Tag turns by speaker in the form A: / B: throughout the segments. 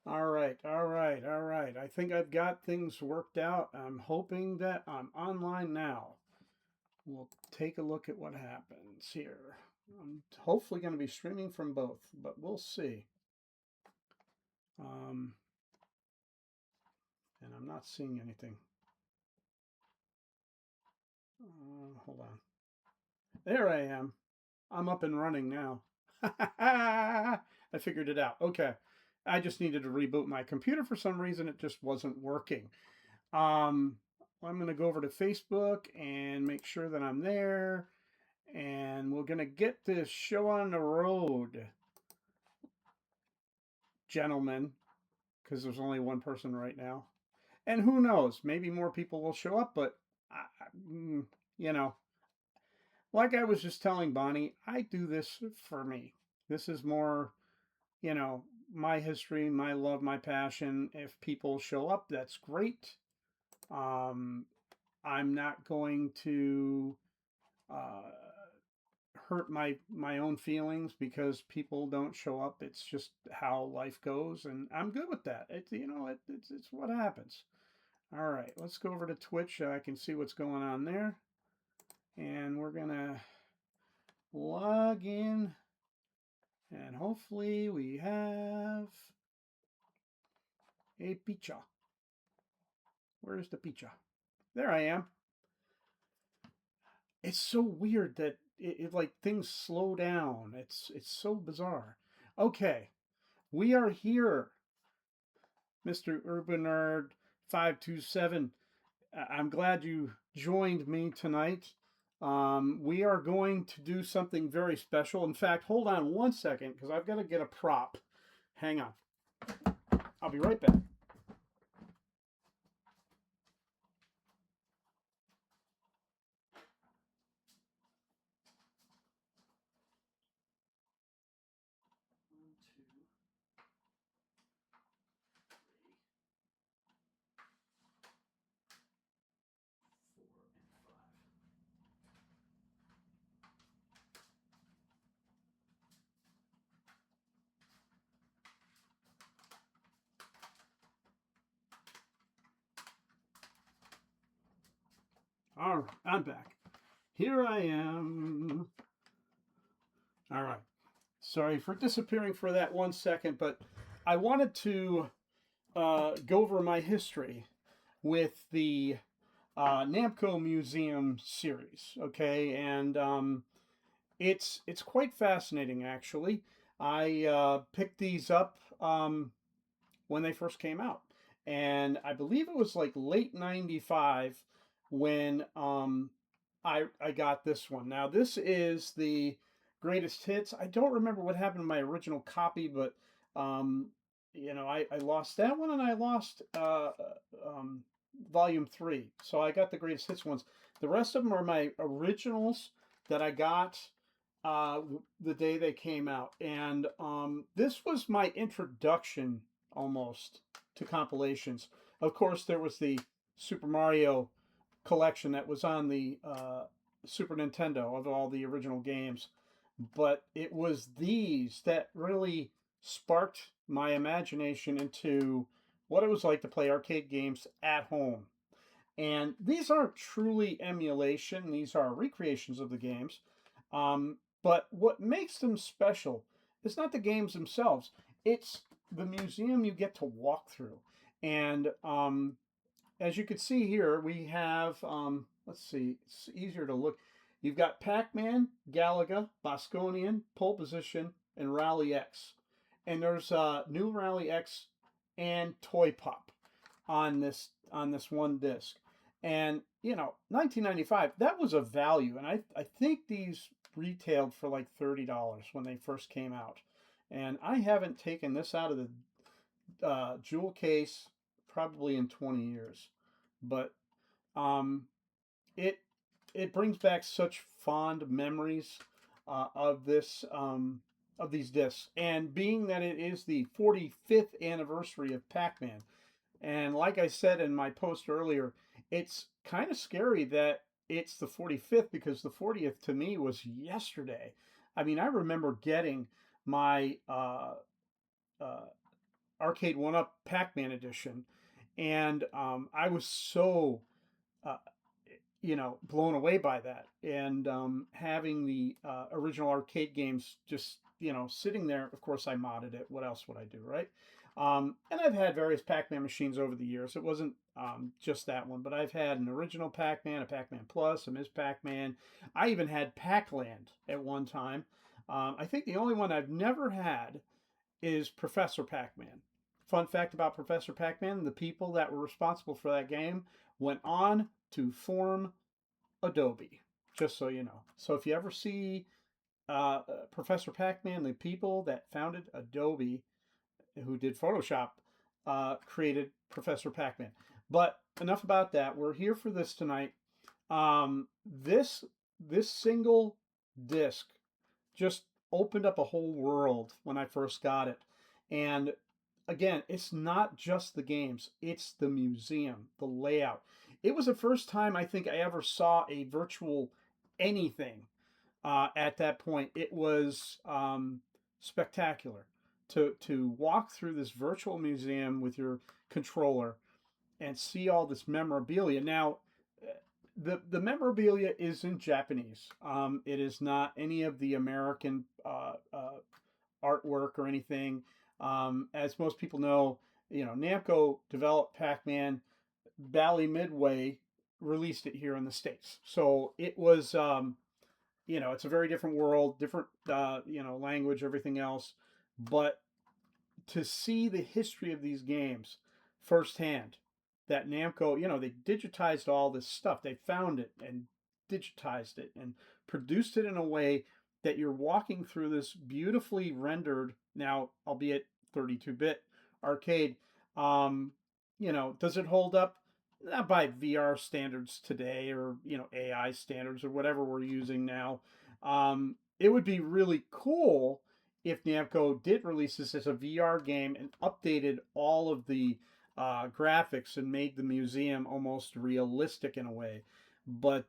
A: All right, all right, all right. I think I've got things worked out. I'm hoping that I'm online now. We'll take a look at what happens here. I'm hopefully going to be streaming from both, but we'll see. Um, and I'm not seeing anything. Hold on. There I am. I'm up and running now. I figured it out. Okay. I just needed to reboot my computer for some reason. It just wasn't working. Um, I'm going to go over to Facebook and make sure that I'm there. And we're going to get this show on the road, gentlemen, because there's only one person right now. And who knows? Maybe more people will show up, but, you know, like I was just telling Bonnie, I do this for me. This is more, my history, my love, my passion. If people show up, that's great. Um, I'm not going to uh, hurt my own feelings because people don't show up. It's just how life goes, and I'm good with that. It's what happens. All right, let's go over to Twitch so I can see what's going on there, and we're gonna log in, and hopefully we have a pizza. Where's the pizza? There I am. It's so weird that it like things slow down. It's so bizarre. Okay, we are here, Mr. Urban Nerd 527. I'm glad you joined me tonight. We are going to do something very special. In fact, hold on one second because I've got to get a prop. Hang on. I'll be right back. All right, I'm back. Here I am. All right. Sorry for disappearing for that 1 second, but I wanted to go over my history with the Namco Museum series. Okay, and it's quite fascinating actually. I picked these up when they first came out, and I believe it was like late '95 when I got this one. Now this is the greatest hits. I don't remember what happened to my original copy, but um, I lost that one and I lost um, volume three. So I got the greatest hits ones. The rest of them are my originals that I got the day they came out. And this was my introduction almost to compilations. Of course, there was the Super Mario collection that was on the Super Nintendo of all the original games. But it was these that really sparked my imagination into what it was like to play arcade games at home. And these aren't truly emulation, these are recreations of the games. But what makes them special is not the games themselves, it's the museum you get to walk through. And as you can see here, we have, let's see, it's easier to look. You've got Pac-Man, Galaga, Bosconian, Pole Position, and Rally X. And there's new Rally X and Toy Pop on this one disc. And 1995, that was a value, and I think these retailed for like $30 when they first came out. And I haven't taken this out of the jewel case probably in 20 years, but um, it it brings back such fond memories of this of these discs, and being that it is the 45th anniversary of Pac-Man, and like I said in my post earlier, it's kind of scary that it's the 45th because the 40th to me was yesterday. I mean, I remember getting my uh, Arcade 1-Up Pac-Man edition, and I was so uh, blown away by that. And having the original arcade games just, sitting there. Of course, I modded it. What else would I do, right? And I've had various Pac-Man machines over the years. It wasn't just that one, but I've had an original Pac-Man, a Pac-Man Plus, a Ms. Pac-Man. I even had Pac-Land at one time. I think the only one I've never had is Professor Pac-Man. Fun fact about Professor Pac-Man: the people that were responsible for that game went on to form Adobe, just so you know. So if you ever see Professor Pac-Man, the people that founded Adobe, who did Photoshop, created Professor Pac-Man. But enough about that. We're here for this tonight. This single disc just opened up a whole world when I first got it. And again, it's not just the games, it's the museum, the layout. It was the first time I think I ever saw a virtual anything at that point. It was spectacular to walk through this virtual museum with your controller and see all this memorabilia. Now, the memorabilia is in Japanese. It is not any of the American artwork or anything. As most people know, Namco developed Pac-Man. Bally Midway released it here in the States. So it was, it's a very different world, different, language, everything else. But to see the history of these games firsthand, that Namco, they digitized all this stuff. They found it and digitized it and produced it in a way that you're walking through this beautifully rendered, now albeit 32-bit arcade. Does it hold up? Not by VR standards today, or AI standards or whatever we're using now. It would be really cool if Namco did release this as a VR game and updated all of the graphics and made the museum almost realistic in a way. But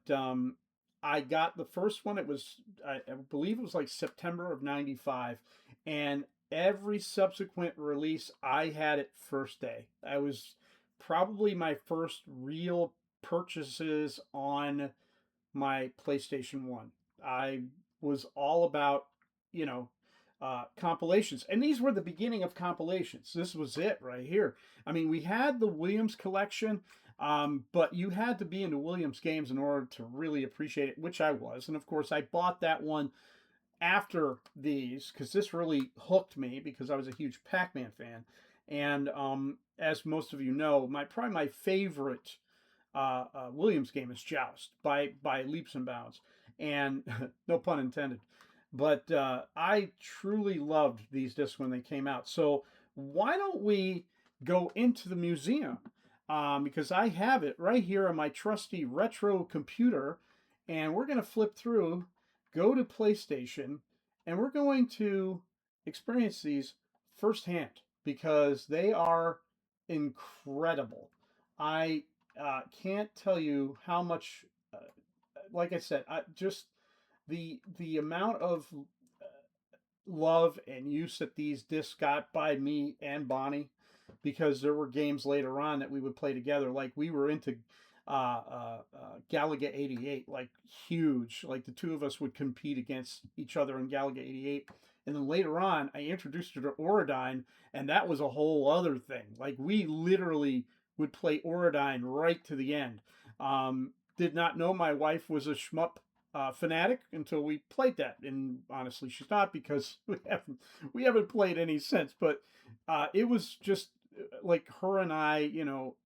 A: I got the first one. It was, I believe it was like September of '95. And every subsequent release, I had it first day. I was probably my first real purchases on my PlayStation 1. I was all about, you know, compilations. And these were the beginning of compilations. This was it right here. I mean, we had the Williams collection, but you had to be into Williams games in order to really appreciate it, which I was. And of course, I bought that one after these because this really hooked me because I was a huge Pac-Man fan. And as most of you know, probably my favorite Williams game is Joust by leaps and bounds, and no pun intended. But I truly loved these discs when they came out. So why don't we go into the museum? Because I have it right here on my trusty retro computer, and we're going to flip through, go to PlayStation, and we're going to experience these firsthand because they are incredible. I can't tell you how much, like I said, just the amount of love and use that these discs got by me and Bonnie, because there were games later on that we would play together. Like we were into Galaga 88, like huge. Like the two of us would compete against each other in Galaga 88. And then later on, I introduced her to Auradine, and that was a whole other thing. Like we literally would play Auradine right to the end. Did not know my wife was a shmup fanatic until we played that, and honestly, she's not, because we haven't played any since. But it was just like her and I.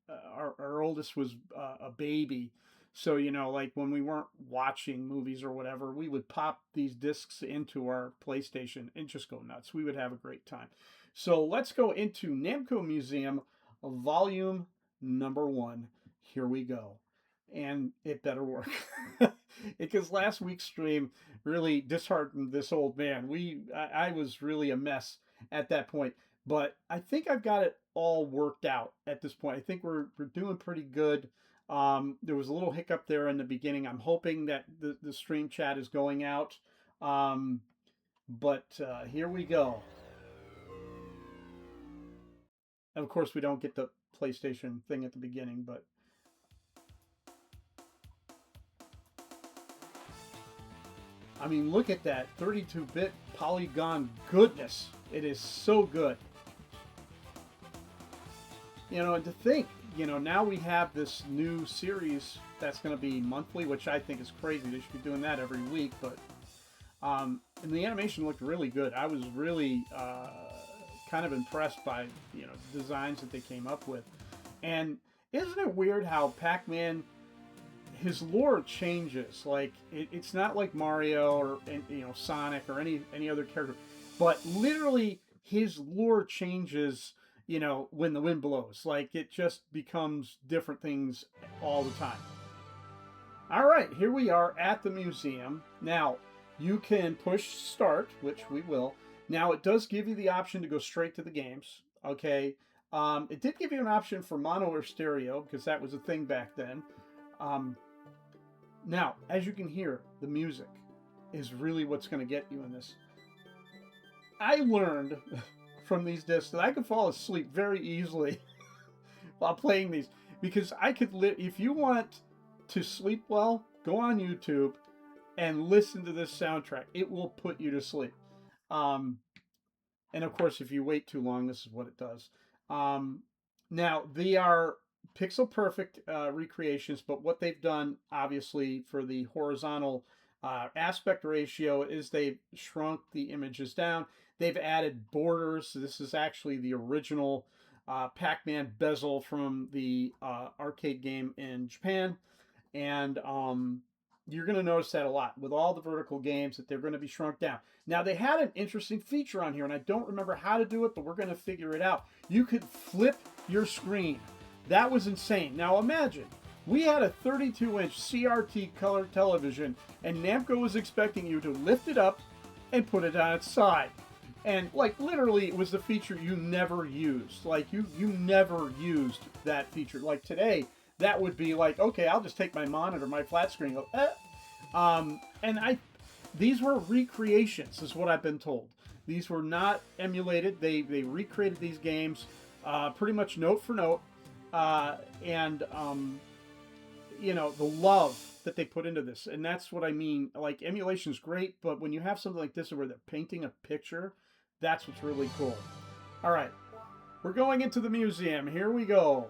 A: Our oldest was a baby, so like when we weren't watching movies or whatever, we would pop these discs into our PlayStation and just go nuts. We would have a great time. So let's go into Namco Museum, volume number 1. Here we go. And it better work. Because last week's stream really disheartened this old man. I was really a mess at that point. But I think I've got it all worked out at this point. I think we're doing pretty good. There was a little hiccup there in the beginning. I'm hoping that the stream chat is going out. But here we go. And of course, we don't get the PlayStation thing at the beginning, but I mean, look at that 32-bit polygon goodness. It is so good. You know, and to think, you know, now we have this new series that's going to be monthly, which I think is crazy. They should be doing that every week, but and the animation looked really good. I was really kind of impressed by, you know, designs that they came up with. And isn't it weird how Pac-Man, his lore changes? Like it's not like Mario or, you know, Sonic or any other character, but literally his lore changes, you know, when the wind blows. Like it just becomes different things all the time. All right, here we are at the museum. Now, you can push start, which we will. Now, it does give you the option to go straight to the games, okay? It did give you an option for mono or stereo, because that was a thing back then. Now, as you can hear, the music is really what's going to get you in this. I learned from these discs that I could fall asleep very easily while playing these, because I could, if you want to sleep well, go on YouTube and listen to this soundtrack. It will put you to sleep. And of course, if you wait too long, this is what it does. Now, they are pixel perfect recreations, but what they've done, obviously, for the horizontal aspect ratio is they've shrunk the images down. They've added borders. This is actually the original Pac-Man bezel from the arcade game in Japan. And you're going to notice that a lot with all the vertical games, that they're going to be shrunk down. Now, they had an interesting feature on here, and I don't remember how to do it, but we're going to figure it out. You could flip your screen. That was insane. Now, imagine, we had a 32-inch CRT color television, and Namco was expecting you to lift it up and put it on its side. And, like, literally, it was the feature you never used. Like, you never used that feature. Like, today, that would be like, okay, I'll just take my monitor, my flat screen, go, and these were recreations, is what I've been told. These were not emulated. They recreated these games pretty much note for note, and you know, the love that they put into this, and that's what I mean. Like, emulation's great, but when you have something like this where they're painting a picture, that's what's really cool. All right, we're going into the museum. Here we go.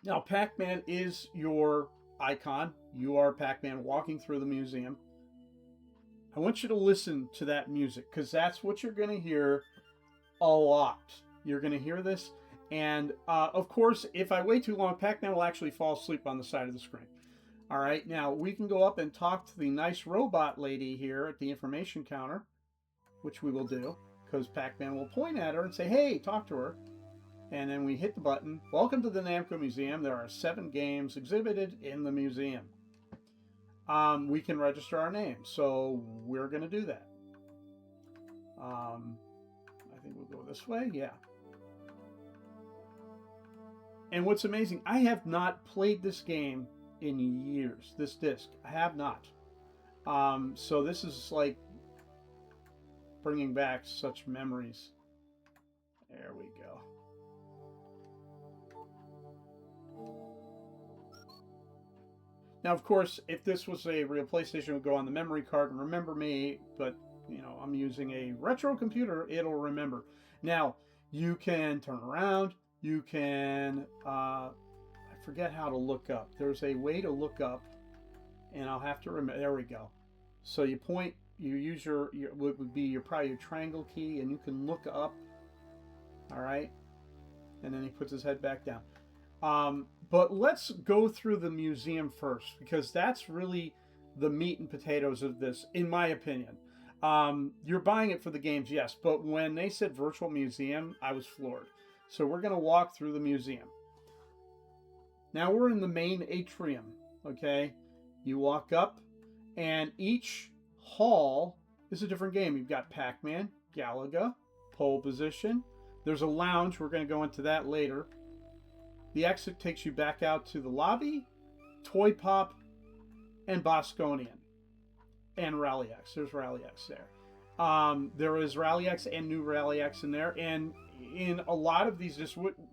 A: Now, Pac-Man is your icon. You are Pac-Man walking through the museum. I want you to listen to that music, because that's what you're going to hear a lot. You're going to hear this. And, of course, if I wait too long, Pac-Man will actually fall asleep on the side of the screen. All right, now we can go up and talk to the nice robot lady here at the information counter, which we will do, because Pac-Man will point at her and say, hey, talk to her. And then we hit the button. Welcome to the Namco Museum. There are 7 games exhibited in the museum. We can register our name, so we're going to do that. I think we'll go this way. Yeah. And what's amazing, I have not played this game in years. This disc, I have not. So this is like bringing back such memories. There we go. Now, of course, if this was a real PlayStation, it would go on the memory card and remember me, but, you know, I'm using a retro computer, it'll remember. Now, you can turn around, you can, I forget how to look up. There's a way to look up, and I'll have to remember, there we go. So you point, you use your what would be probably your triangle key, and you can look up, all right? And then he puts his head back down. But let's go through the museum first, because that's really the meat and potatoes of this, in my opinion. You're buying it for the games, yes, but when they said virtual museum, I was floored. So we're going to walk through the museum. Now we're in the main atrium, okay? You walk up, and each hall is a different game. You've got Pac-Man, Galaga, Pole Position. There's a lounge. We're going to go into that later. The exit takes you back out to the lobby, Toy Pop, and Bosconian. And Rally X. There's Rally X there. There is Rally X and New Rally X in there, and in a lot of these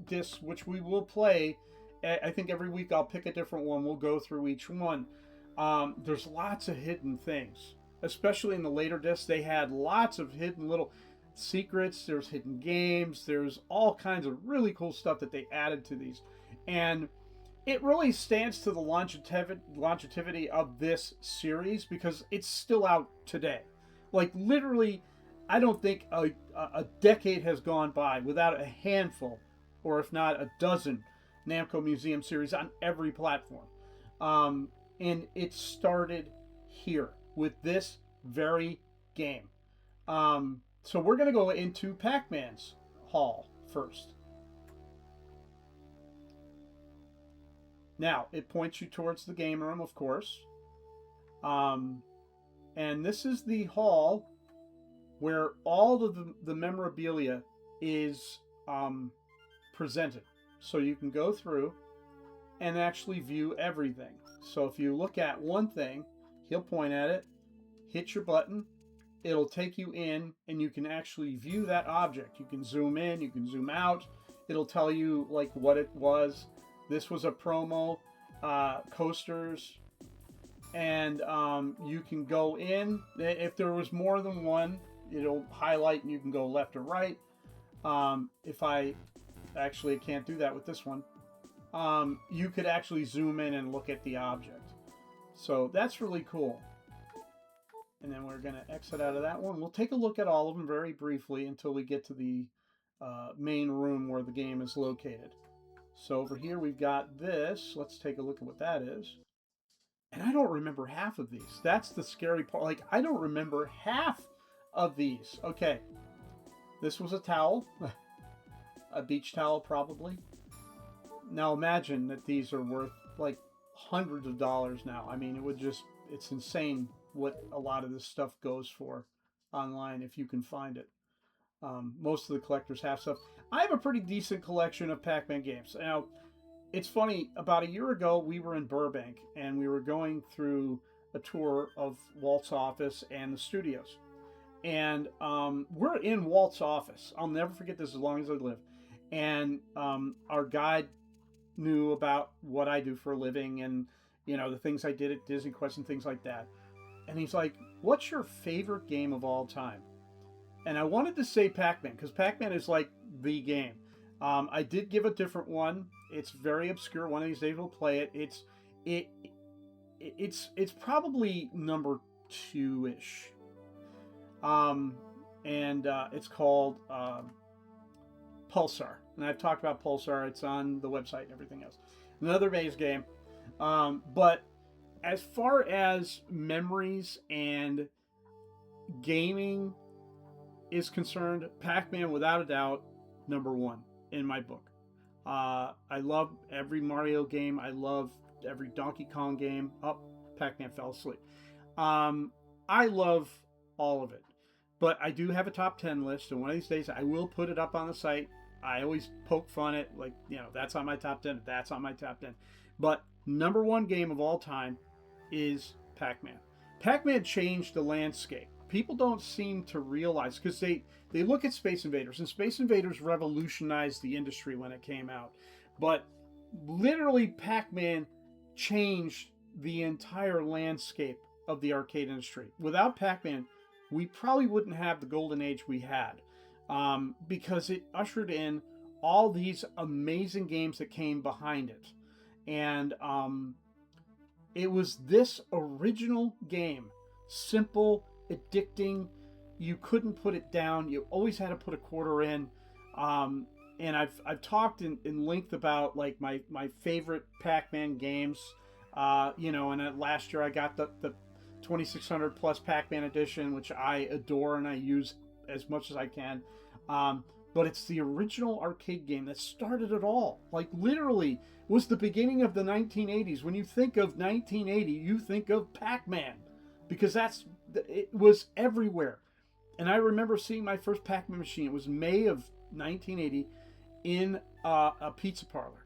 A: discs, which we will play, I think every week I'll pick a different one. We'll go through each one. There's lots of hidden things, especially in the later discs. They had lots of hidden little secrets. There's hidden games. There's all kinds of really cool stuff that they added to these, and it really stands to the longevity of this series because it's still out today. Like literally, I don't think a decade has gone by without a handful, or if not a dozen, Namco Museum series on every platform. And it started here with this very game. So we're going to go into Pac-Man's hall first. Now, it points you towards the game room, of course. And this is the hall where all of the memorabilia is presented. So you can go through and actually view everything. So if you look at one thing, he'll point at it, hit your button, it'll take you in, and you can actually view that object. You can zoom in, you can zoom out. It'll tell you like what it was. This was a promo, coasters, and you can go in. If there was more than one, it'll highlight and you can go left or right. If I can't do that with this one. You could actually zoom in and look at the object. So that's really cool. And then we're going to exit out of that one. We'll take a look at all of them very briefly until we get to the main room where the game is located. So over here we've got this. Let's take a look at what that is. And I don't remember half of these. That's the scary part. Like, I don't remember half of these. Okay. This was a towel. A beach towel, probably. Now imagine that these are worth like hundreds of dollars now. I mean, it's insane what a lot of this stuff goes for online if you can find it. Most of the collectors have stuff. I have a pretty decent collection of Pac-Man games. Now, it's funny, about a year ago, we were in Burbank, and we were going through a tour of Walt's office and the studios. And we're in Walt's office. I'll never forget this as long as I live. And our guide knew about what I do for a living and, you know, the things I did at Disney Quest and things like that. And he's like, what's your favorite game of all time? And I wanted to say Pac-Man, because Pac-Man is like the game. I did give a different one. It's very obscure. One of these days we'll play it. It's probably number 2-ish. It's called Pulsar. And I've talked about Pulsar. It's on the website and everything else. Another maze game. But as far as memories and gaming is concerned, Pac-Man, without a doubt, number 1 in my book. I love every Mario game. I love every Donkey Kong game. Oh, Pac-Man fell asleep. I love all of it. But I do have a top 10 list, and one of these days I will put it up on the site. I always poke fun at, like, you know, that's on my top 10, that's on my top 10. But number 1 game of all time is Pac-Man. Pac-Man changed the landscape. People don't seem to realize, because they look at Space Invaders, and Space Invaders revolutionized the industry when it came out. But literally, Pac-Man changed the entire landscape of the arcade industry. Without Pac-Man, we probably wouldn't have the golden age we had, because it ushered in all these amazing games that came behind it. And it was this original game, simple, addicting. You couldn't put it down. You always had to put a quarter in. And I've talked in length about like my favorite Pac-Man games. You know, and last year I got the 2600 plus Pac-Man edition, which I adore and I use as much as I can. But it's the original arcade game that started it all. Like, literally was the beginning of the 1980s. When you think of 1980, you think of Pac-Man, because it was everywhere. And I remember seeing my first Pac-Man machine. It was May of 1980 in a pizza parlor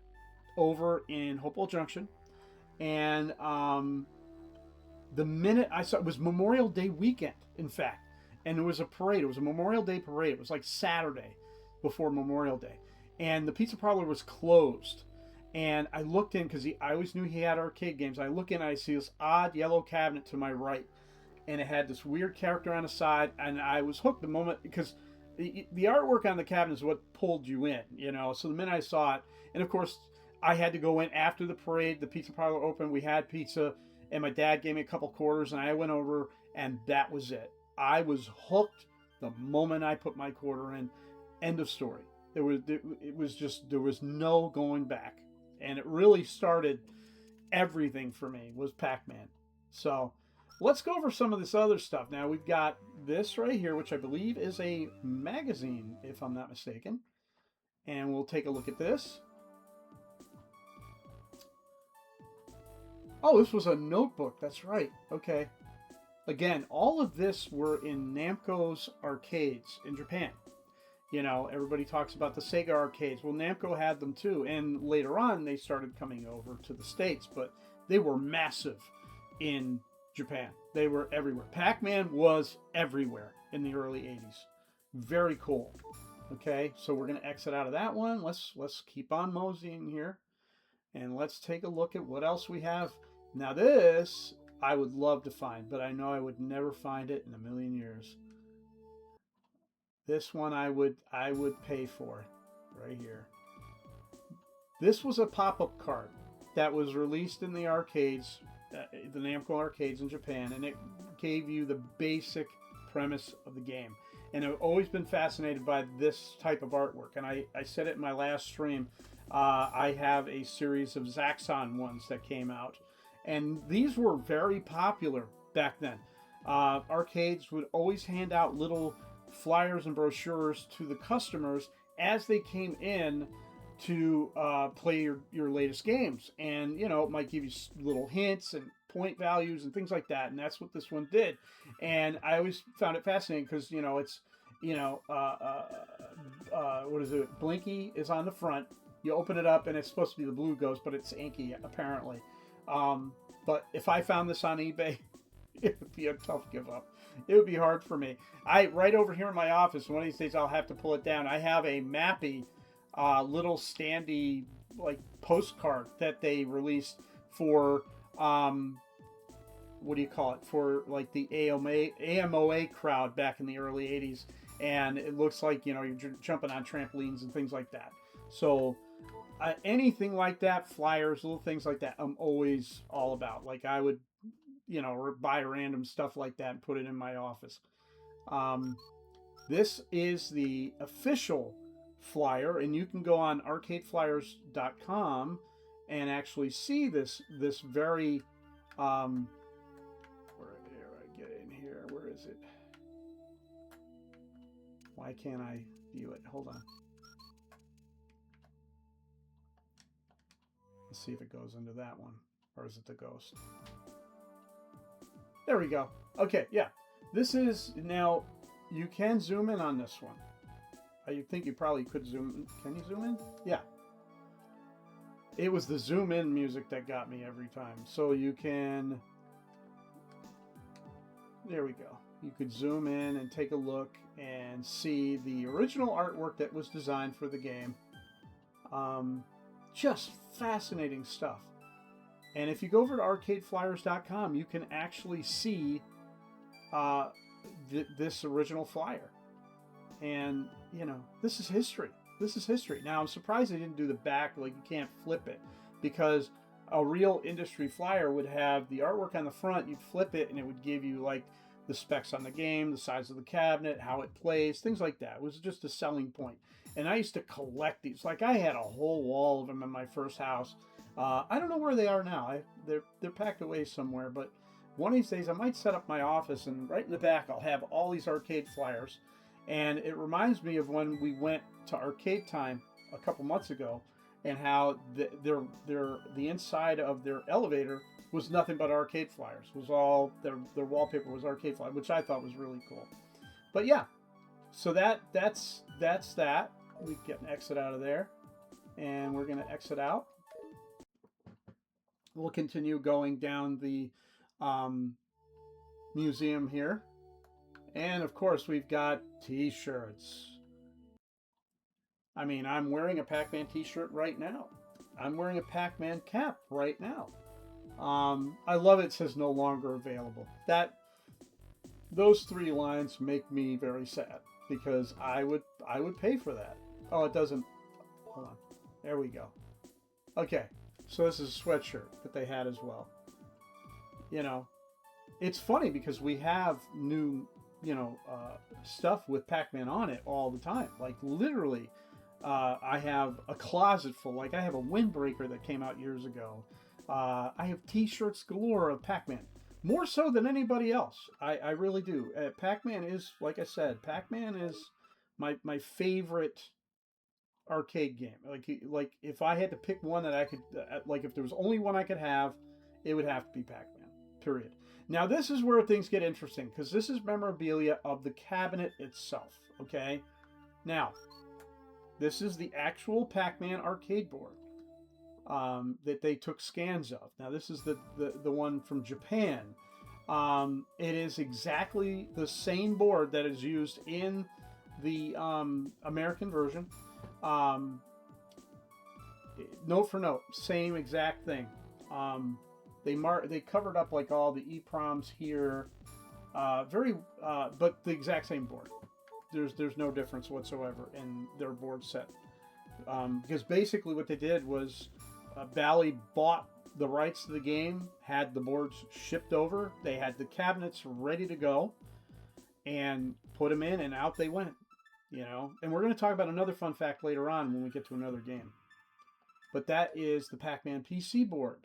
A: over in Hopewell Junction. And the minute I saw it, was Memorial Day weekend, in fact. and there was a parade. It was a Memorial Day parade. It was like Saturday before Memorial Day, and the pizza parlor was closed. And I looked in because I always knew he had arcade games. I look in, and I see this odd yellow cabinet to my right, and it had this weird character on the side, and I was hooked the moment because the artwork on the cabinet is what pulled you in, you know. So the minute I saw it, and of course I had to go in after the parade. The pizza parlor opened. We had pizza, and my dad gave me a couple quarters, and I went over, and that was it. I was hooked the moment I put my quarter in. End of story. It was just, there was no going back, and it really started everything for me was Pac-Man. So let's go over some of this other stuff. Now we've got this right here, which I believe is a magazine, if I'm not mistaken, and we'll take a look at this. Oh, this was a notebook. That's right. Okay. Again, all of this were in Namco's arcades in Japan. You know, everybody talks about the Sega arcades. Well, Namco had them too. And later on, they started coming over to the States, but they were massive in Japan. They were everywhere. Pac-Man was everywhere in the early 80s. Very cool. Okay, so we're going to exit out of that one. Let's keep on moseying here. And let's take a look at what else we have. Now this, I would love to find, but I know I would never find it in a million years. This one I would pay for, right here. This was a pop-up card that was released in the arcades, the Namco arcades in Japan, and it gave you the basic premise of the game. And I've always been fascinated by this type of artwork. And I said it in my last stream. I have a series of Zaxxon ones that came out. And these were very popular back then. Arcades would always hand out little flyers and brochures to the customers as they came in to play your latest games. And, you know, it might give you little hints and point values and things like that. And that's what this one did. And I always found it fascinating because, you know, it's, you know, what is it? Blinky is on the front. You open it up and it's supposed to be the blue ghost, but it's inky apparently. But if I found this on eBay, it would be a tough give up. It would be hard for me. Right over here in my office, one of these days I'll have to pull it down. I have a Mappy little standy like postcard that they released for what do you call it? For like the AMOA crowd back in the early 80s. And it looks like, you know, you're jumping on trampolines and things like that. So anything like that, flyers, little things like that, I'm always all about. Like I would, you know, buy random stuff like that and put it in my office. This is the official flyer, and you can go on arcadeflyers.com and actually see this very where do I get in here? Where is it? Why can't I view it? Hold on. Let's see if it goes into that one. Or is it the ghost? There we go. Okay, yeah. This is, now, you can zoom in on this one. I think you probably could zoom in. Can you zoom in? Yeah. It was the zoom in music that got me every time. So you can, there we go. You could zoom in and take a look and see the original artwork that was designed for the game. Just fascinating stuff. And if you go over to arcadeflyers.com, you can actually see this original flyer. And, you know, this is history. This is history. Now, I'm surprised they didn't do the back, like you can't flip it, because a real industry flyer would have the artwork on the front, you'd flip it, and it would give you, like, the specs on the game, the size of the cabinet, how it plays, things like that. It was just a selling point. And I used to collect these. Like, I had a whole wall of them in my first house. I don't know where they are now. They're packed away somewhere, but one of these days I might set up my office, and right in the back I'll have all these arcade flyers. And it reminds me of when we went to Arcade Time a couple months ago, and how the inside of their elevator was nothing but arcade flyers. It was all their wallpaper was arcade flyers, which I thought was really cool. But yeah, so that's that. We get an exit out of there, and we're going to exit out. We'll continue going down the museum here, And of course, we've got t-shirts. I mean, I'm wearing a Pac-Man t-shirt right now. I'm wearing a Pac-Man cap right now. I love it. It says no longer available. Those 3 lines make me very sad because I would pay for that. Oh, it doesn't. Hold on. There we go. Okay, so this is a sweatshirt that they had as well. You know, it's funny because we have new, stuff with Pac-Man on it all the time. Like literally, I have a closet full. Like I have a windbreaker that came out years ago. I have t-shirts galore of Pac-Man. More so than anybody else. I really do. Pac-Man is, like I said, Pac-Man is my favorite arcade game. Like if I had to pick one that I could, like if there was only one I could have, it would have to be Pac-Man. Period. Now this is where things get interesting because this is memorabilia of the cabinet itself. Okay. Now, this is the actual Pac-Man arcade board that they took scans of. Now this is the one from Japan. It is exactly the same board that is used in the American version. Note for note, same exact thing. They covered up like all the EPROMs here, but the exact same board. There's no difference whatsoever in their board set, because basically what they did was Bally bought the rights to the game, had the boards shipped over, they had the cabinets ready to go, and put them in, and out they went. And we're going to talk about another fun fact later on when we get to another game. But that is the Pac-Man PC board.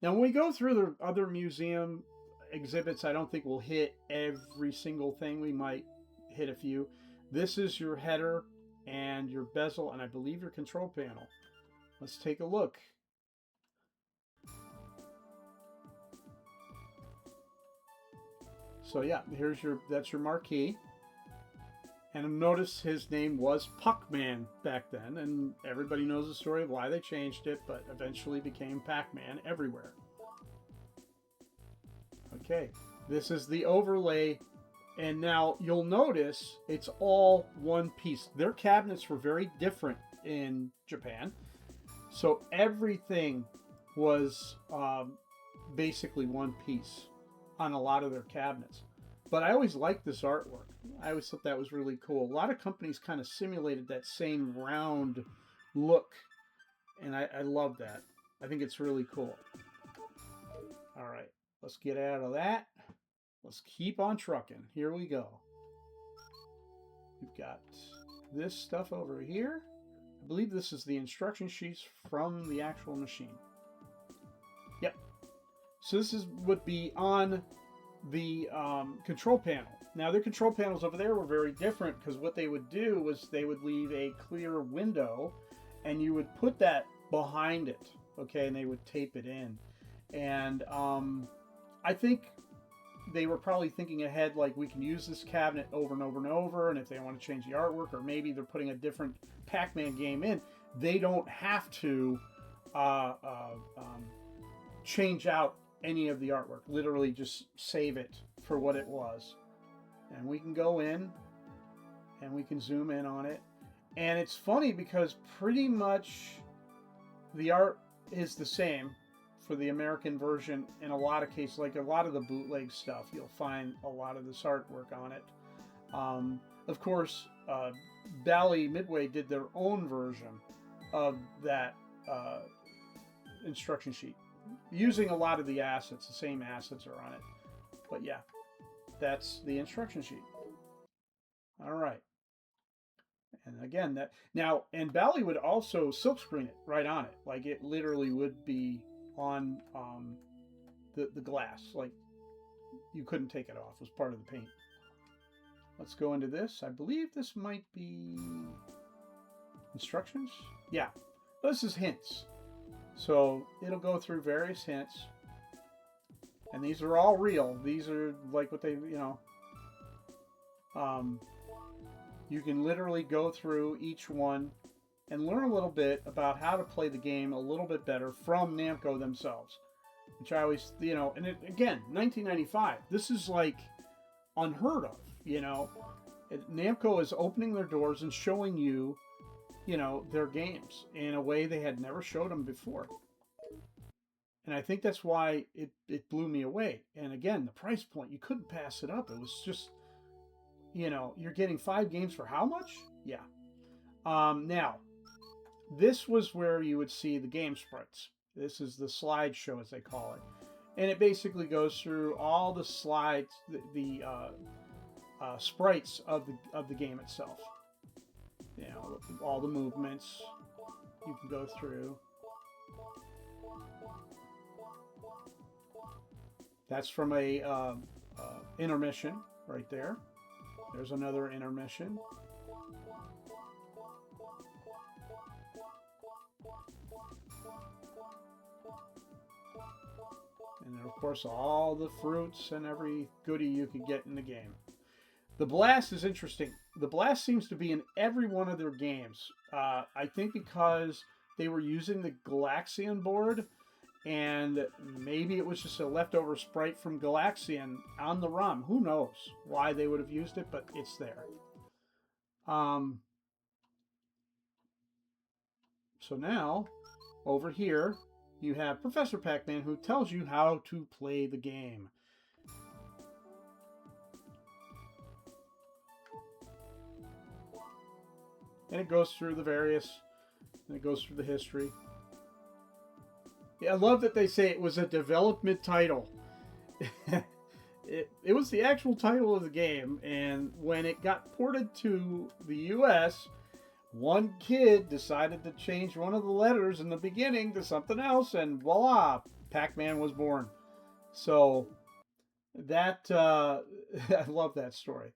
A: Now, when we go through the other museum exhibits, I don't think we'll hit every single thing. We might hit a few. This is your header and your bezel, and I believe your control panel. Let's take a look. So yeah, that's your marquee. And notice his name was Pac-Man back then, and everybody knows the story of why they changed it, but eventually became Pac-Man everywhere. Okay, this is the overlay, and now you'll notice it's all one piece. Their cabinets were very different in Japan, so everything was basically one piece on a lot of their cabinets. But I always liked this artwork. I always thought that was really cool. A lot of companies kind of simulated that same round look, and I love that. I think it's really cool. All right, let's get out of that. Let's keep on trucking. Here we go. We've got this stuff over here. I believe this is the instruction sheets from the actual machine. Yep. So this would be on the control panel. Now their control panels over there were very different because what they would do was they would leave a clear window and you would put that behind it, okay, and they would tape it in. And I think they were probably thinking ahead, like we can use this cabinet over and over and over, and if they want to change the artwork, or maybe they're putting a different Pac-Man game in, they don't have to change out any of the artwork. Literally just save it for what it was. And we can go in and we can zoom in on it. And it's funny because pretty much the art is the same for the American version in a lot of cases. Like a lot of the bootleg stuff, you'll find a lot of this artwork on it. Of course, Bally Midway did their own version of that instruction sheet, using a lot of the assets. The same assets are on it. But yeah, that's the instruction sheet. All right. And again, and Bally would also silkscreen it right on it. Like it literally would be on the glass. Like you couldn't take it off. It was part of the paint. Let's go into this. I believe this might be instructions. Yeah, this is hints. So it'll go through various hints. And these are all real. These are like what they, you can literally go through each one and learn a little bit about how to play the game a little bit better from Namco themselves. Which I always, and again, 1995. This is like unheard of, you know. Namco is opening their doors and showing you, you know, their games in a way they had never showed them before. And I think that's why it blew me away. And again, the price point, you couldn't pass it up. It was just, you know, you're getting 5 games for how much? Yeah. Now, this was where you would see the game sprites. This is the slideshow, as they call it. And it basically goes through all the slides, the sprites of the game itself. You know, all the movements you can go through. That's from a intermission right there. There's another intermission. And then, of course, all the fruits and every goodie you could get in the game. The blast is interesting. The blast seems to be in every one of their games. I think because they were using the Galaxian board, and maybe it was just a leftover sprite from Galaxian on the ROM. Who knows why they would have used it, but it's there. So now, over here, you have Professor Pac-Man, who tells you how to play the game. And it goes through the various, and it goes through the history. Yeah, I love that they say it was a development title. It was the actual title of the game, and when it got ported to the US, one kid decided to change one of the letters in the beginning to something else, and voila, Pac-Man was born. So that I love that story.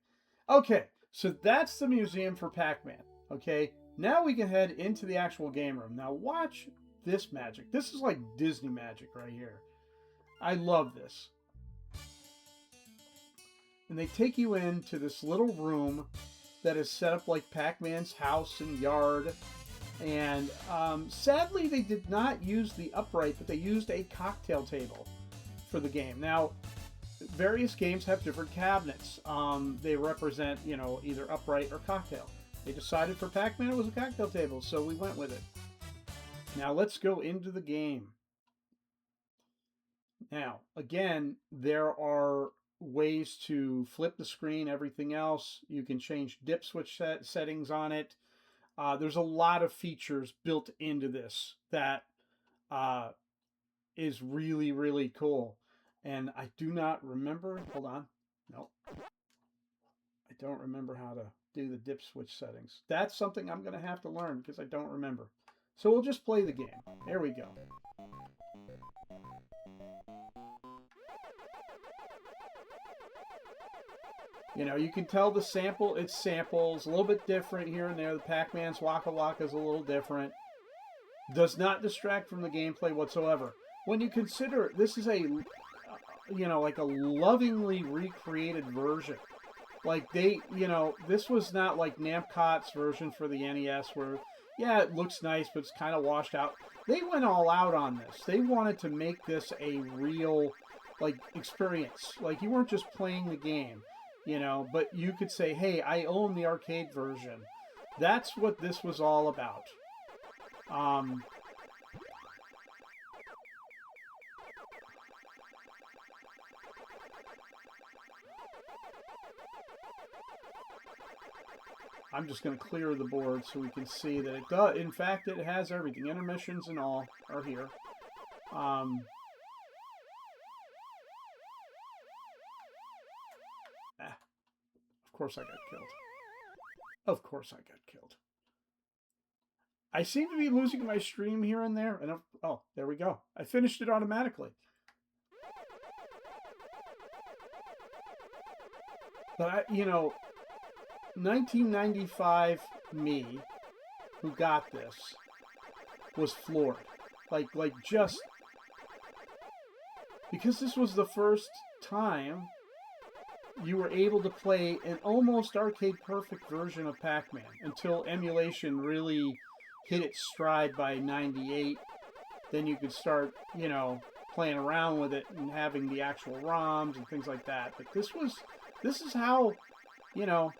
A: Okay, so that's the museum for Pac-Man. Okay, now we can head into the actual game room. Now watch this magic. This is like Disney magic right here. I love this. And they take you into this little room that is set up like Pac-Man's house and yard. And sadly, they did not use the upright, but they used a cocktail table for the game. Now, various games have different cabinets. They represent, you know, either upright or cocktail. They decided for Pac-Man it was a cocktail table, so we went with it. Now let's go into the game. Now, again, there are ways to flip the screen, everything else. You can change dip switch settings on it. There's a lot of features built into this that is really, really cool. And I do not remember, hold on, no. I don't remember how to do the dip switch settings. That's something I'm going to have to learn because I don't remember. So we'll just play the game. There we go. You know, you can tell the sample, it samples a little bit different here and there. The Pac-Man's Waka Waka is a little different. Does not distract from the gameplay whatsoever. When you consider this is a, you know, like a lovingly recreated version. Like they, you know, this was not like Namco's version for the NES where, yeah, it looks nice, but it's kind of washed out. They went all out on this. They wanted to make this a real, like, experience. Like, you weren't just playing the game, you know, but you could say, hey, I own the arcade version. That's what this was all about. I'm just going to clear the board so we can see that it does. In fact, it has everything. Intermissions and all are here. Of course I got killed. Of course I got killed. I seem to be losing my stream here and there. And oh, there we go. I finished it automatically. But you know, 1995 me, who got this, was floored. Like just because this was the first time you were able to play an almost arcade perfect version of Pac-Man until emulation really hit its stride by 98. Then you could start, you know, playing around with it and having the actual ROMs and things like that. But this was this is how, you know,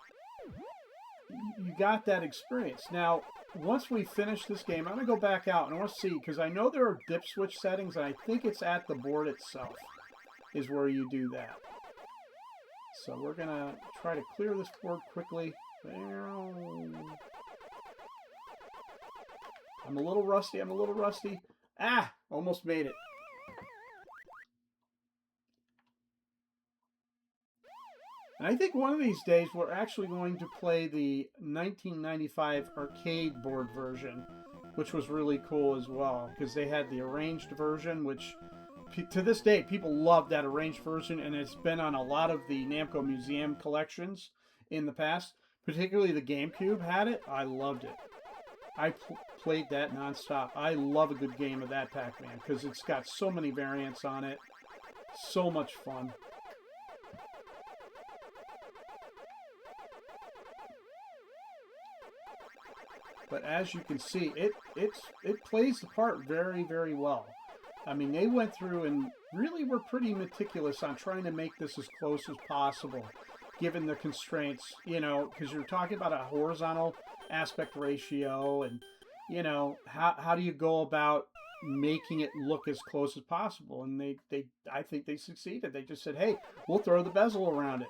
A: you got that experience. Now, once we finish this game, I'm going to go back out and I want to see, because I know there are dip switch settings, and I think it's at the board itself is where you do that. So we're going to try to clear this board quickly. I'm a little rusty. I'm a little rusty. Ah, almost made it. And I think one of these days we're actually going to play the 1995 arcade board version, which was really cool as well, because they had the arranged version, which to this day people love that arranged version, and it's been on a lot of the Namco Museum collections in the past. Particularly the GameCube had it. I loved it. I played that nonstop. I love a good game of that Pac-Man because it's got so many variants on it. So much fun. But as you can see, it plays the part very, very well. I mean, they went through and really were pretty meticulous on trying to make this as close as possible, given the constraints, you know, because you're talking about a horizontal aspect ratio, and, you know, how do you go about making it look as close as possible? And I think they succeeded. They just said, hey, we'll throw the bezel around it.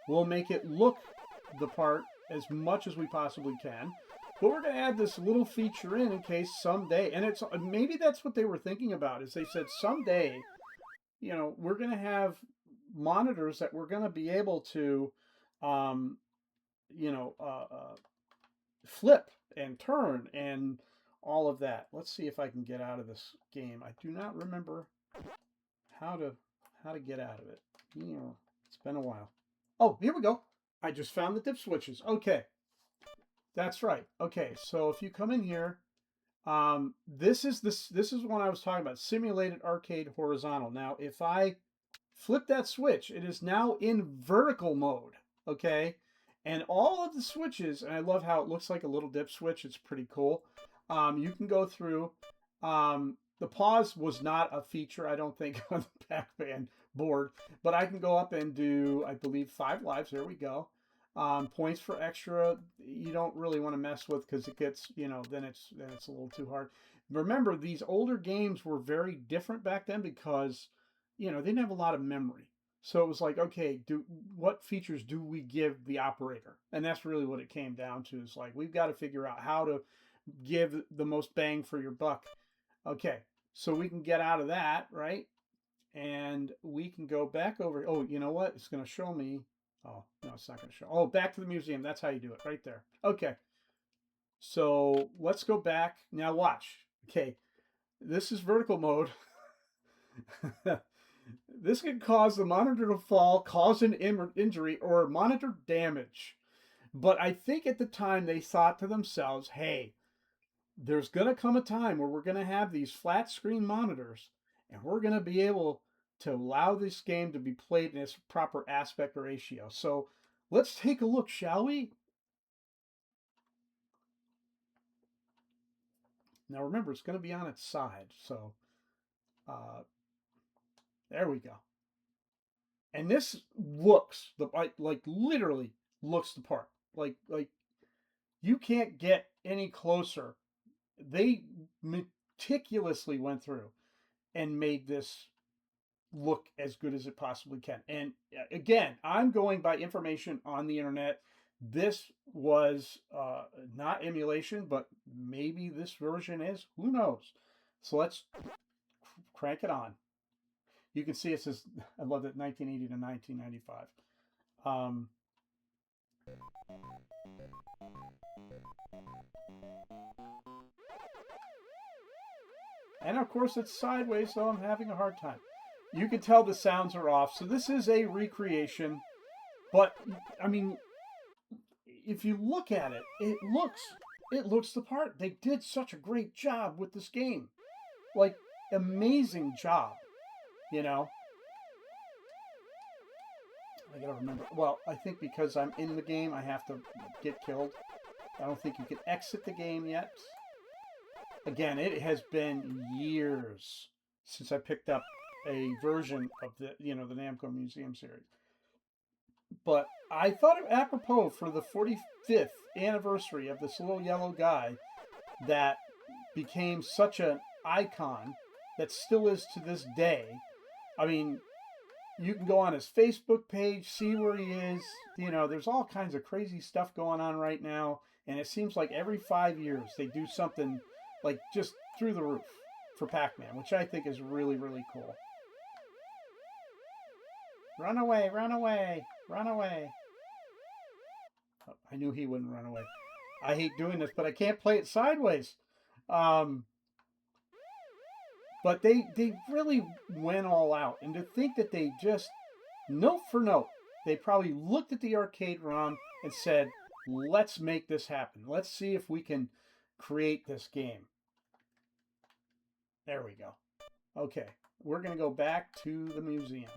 A: We'll make it look the part as much as we possibly can. But we're going to add this little feature in case someday, and it's maybe that's what they were thinking about, is they said someday, you know, we're going to have monitors that we're going to be able to, you know, flip and turn and all of that. Let's see if I can get out of this game. I do not remember how to get out of it. You know, it's been a while. Oh, here we go. I just found the dip switches. Okay. That's right. Okay, so if you come in here, this is what I was talking about, simulated arcade horizontal. Now, if I flip that switch, it is now in vertical mode, okay? And all of the switches, and I love how it looks like a little dip switch. It's pretty cool. You can go through. The pause was not a feature, I don't think, on the Pac-Man board, but I can go up and do, I believe, 5 lives. There we go. Points for extra, you don't really want to mess with because it gets, you know, then it's a little too hard. Remember, these older games were very different back then because, you know, they didn't have a lot of memory. So it was like, okay, what features do we give the operator? And that's really what it came down to. Is like, we've got to figure out how to give the most bang for your buck. Okay, so we can get out of that, right? And we can go back over. Oh, you know what? It's going to show me. Oh, no, it's not going to show. Oh, back to the museum. That's how you do it, right there. Okay. So let's go back. Now watch. Okay. This is vertical mode. This can cause the monitor to fall, cause an injury, or monitor damage. But I think at the time they thought to themselves, hey, there's going to come a time where we're going to have these flat screen monitors, and we're going to be able to allow this game to be played in its proper aspect ratio. So let's take a look, shall we? Now remember, it's going to be on its side. So there we go. And this looks like literally looks the part. Like you can't get any closer. They meticulously went through and made this look as good as it possibly can. And again, I'm going by information on the internet. This was not emulation, but maybe this version is. Who knows? So let's crank it on. You can see it says, I love it, 1980 to 1995. And of course it's sideways, so I'm having a hard time. You can tell the sounds are off. So this is a recreation, but I mean, if you look at it, it looks the part. They did such a great job with this game. Like, amazing job, you know? I gotta remember. Well, I think because I'm in the game, I have to get killed. I don't think you can exit the game yet. Again, it has been years since I picked up a version of the, you know, the Namco Museum series. But I thought it apropos for the 45th anniversary of this little yellow guy that became such an icon that still is to this day. I mean, you can go on his Facebook page, see where he is. You know, there's all kinds of crazy stuff going on right now. And it seems like every 5 years they do something like just through the roof for Pac-Man, which I think is really, really cool. Run away, run away, run away. Oh, I knew he wouldn't run away. I hate doing this, but I can't play it sideways. Um, but they really went all out. And to think that they just, note for note, they probably looked at the arcade ROM and said, let's make this happen. Let's see if we can create this game. There we go. Okay, we're going to go back to the museum.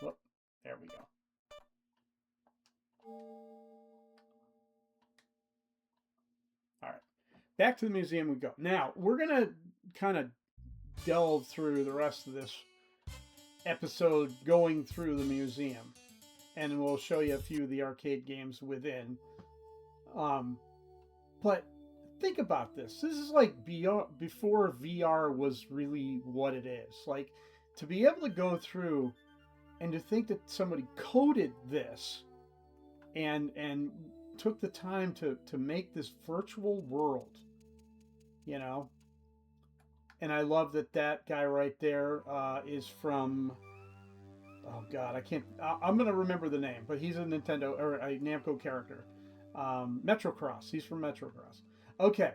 A: Whoop, there we go. All right, back to the museum we go. Now, we're going to kind of delve through the rest of this episode going through the museum. And we'll show you a few of the arcade games within. But think about this. This is like before VR was really what it is. Like, to be able to go through and to think that somebody coded this and took the time to make this virtual world, you know. And I love that guy right there is from, oh God, I'm going to remember the name, but he's a Nintendo or a Namco character. Metrocross. He's from Metrocross. Okay,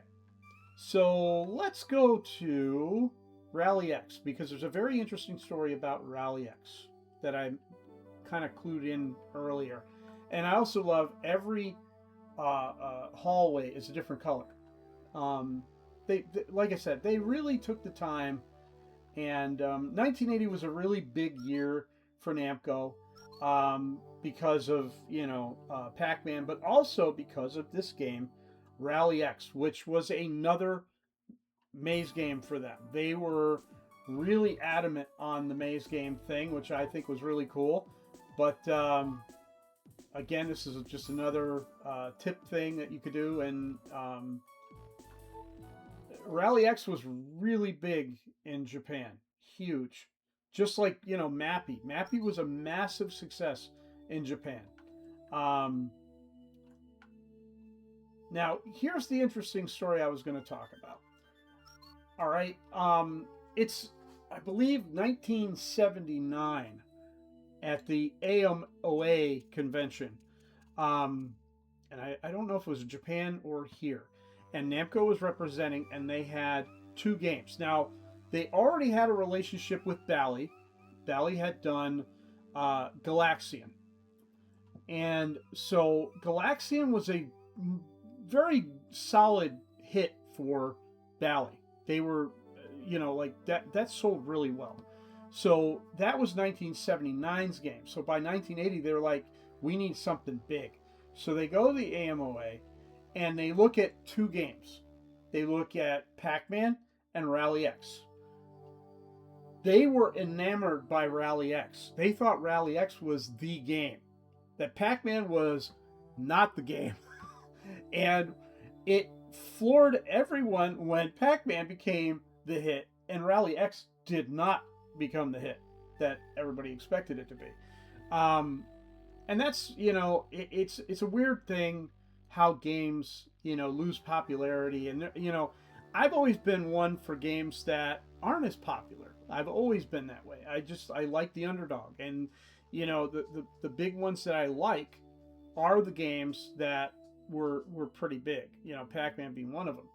A: so let's go to Rally X, because there's a very interesting story about Rally X that I kind of clued in earlier. And I also love every hallway is a different color. They, like I said, they really took the time, and 1980 was a really big year for Namco because of, you know, Pac-Man, but also because of this game, Rally X, which was another maze game for them. They were really adamant on the maze game thing, which I think was really cool. But again, this is just another tip thing that you could do, and Rally X was really big in Japan, huge. Just like, you know, Mappy. Mappy was a massive success in Japan. Now, here's the interesting story I was going to talk about. All right. It's, I believe, 1979 at the AMOA convention. And I don't know if it was Japan or here. And Namco was representing, and they had two games. Now, they already had a relationship with Bally. Bally had done Galaxian. And so Galaxian was a very solid hit for Bally. They were, you know, like that sold really well. So that was 1979's game. So by 1980, they were like, we need something big. So they go to the AMOA and they look at two games. They look at Pac-Man and Rally X. They were enamored by Rally X. They thought Rally X was the game. That Pac-Man was not the game. And it floored everyone when Pac-Man became the hit and Rally X did not become the hit that everybody expected it to be. And that's, you know, it's a weird thing how games, you know, lose popularity. And, you know, I've always been one for games that aren't as popular. I've always been that way. I like the underdog. And, you know, the big ones that I like are the games that were pretty big, you know, Pac-Man being one of them.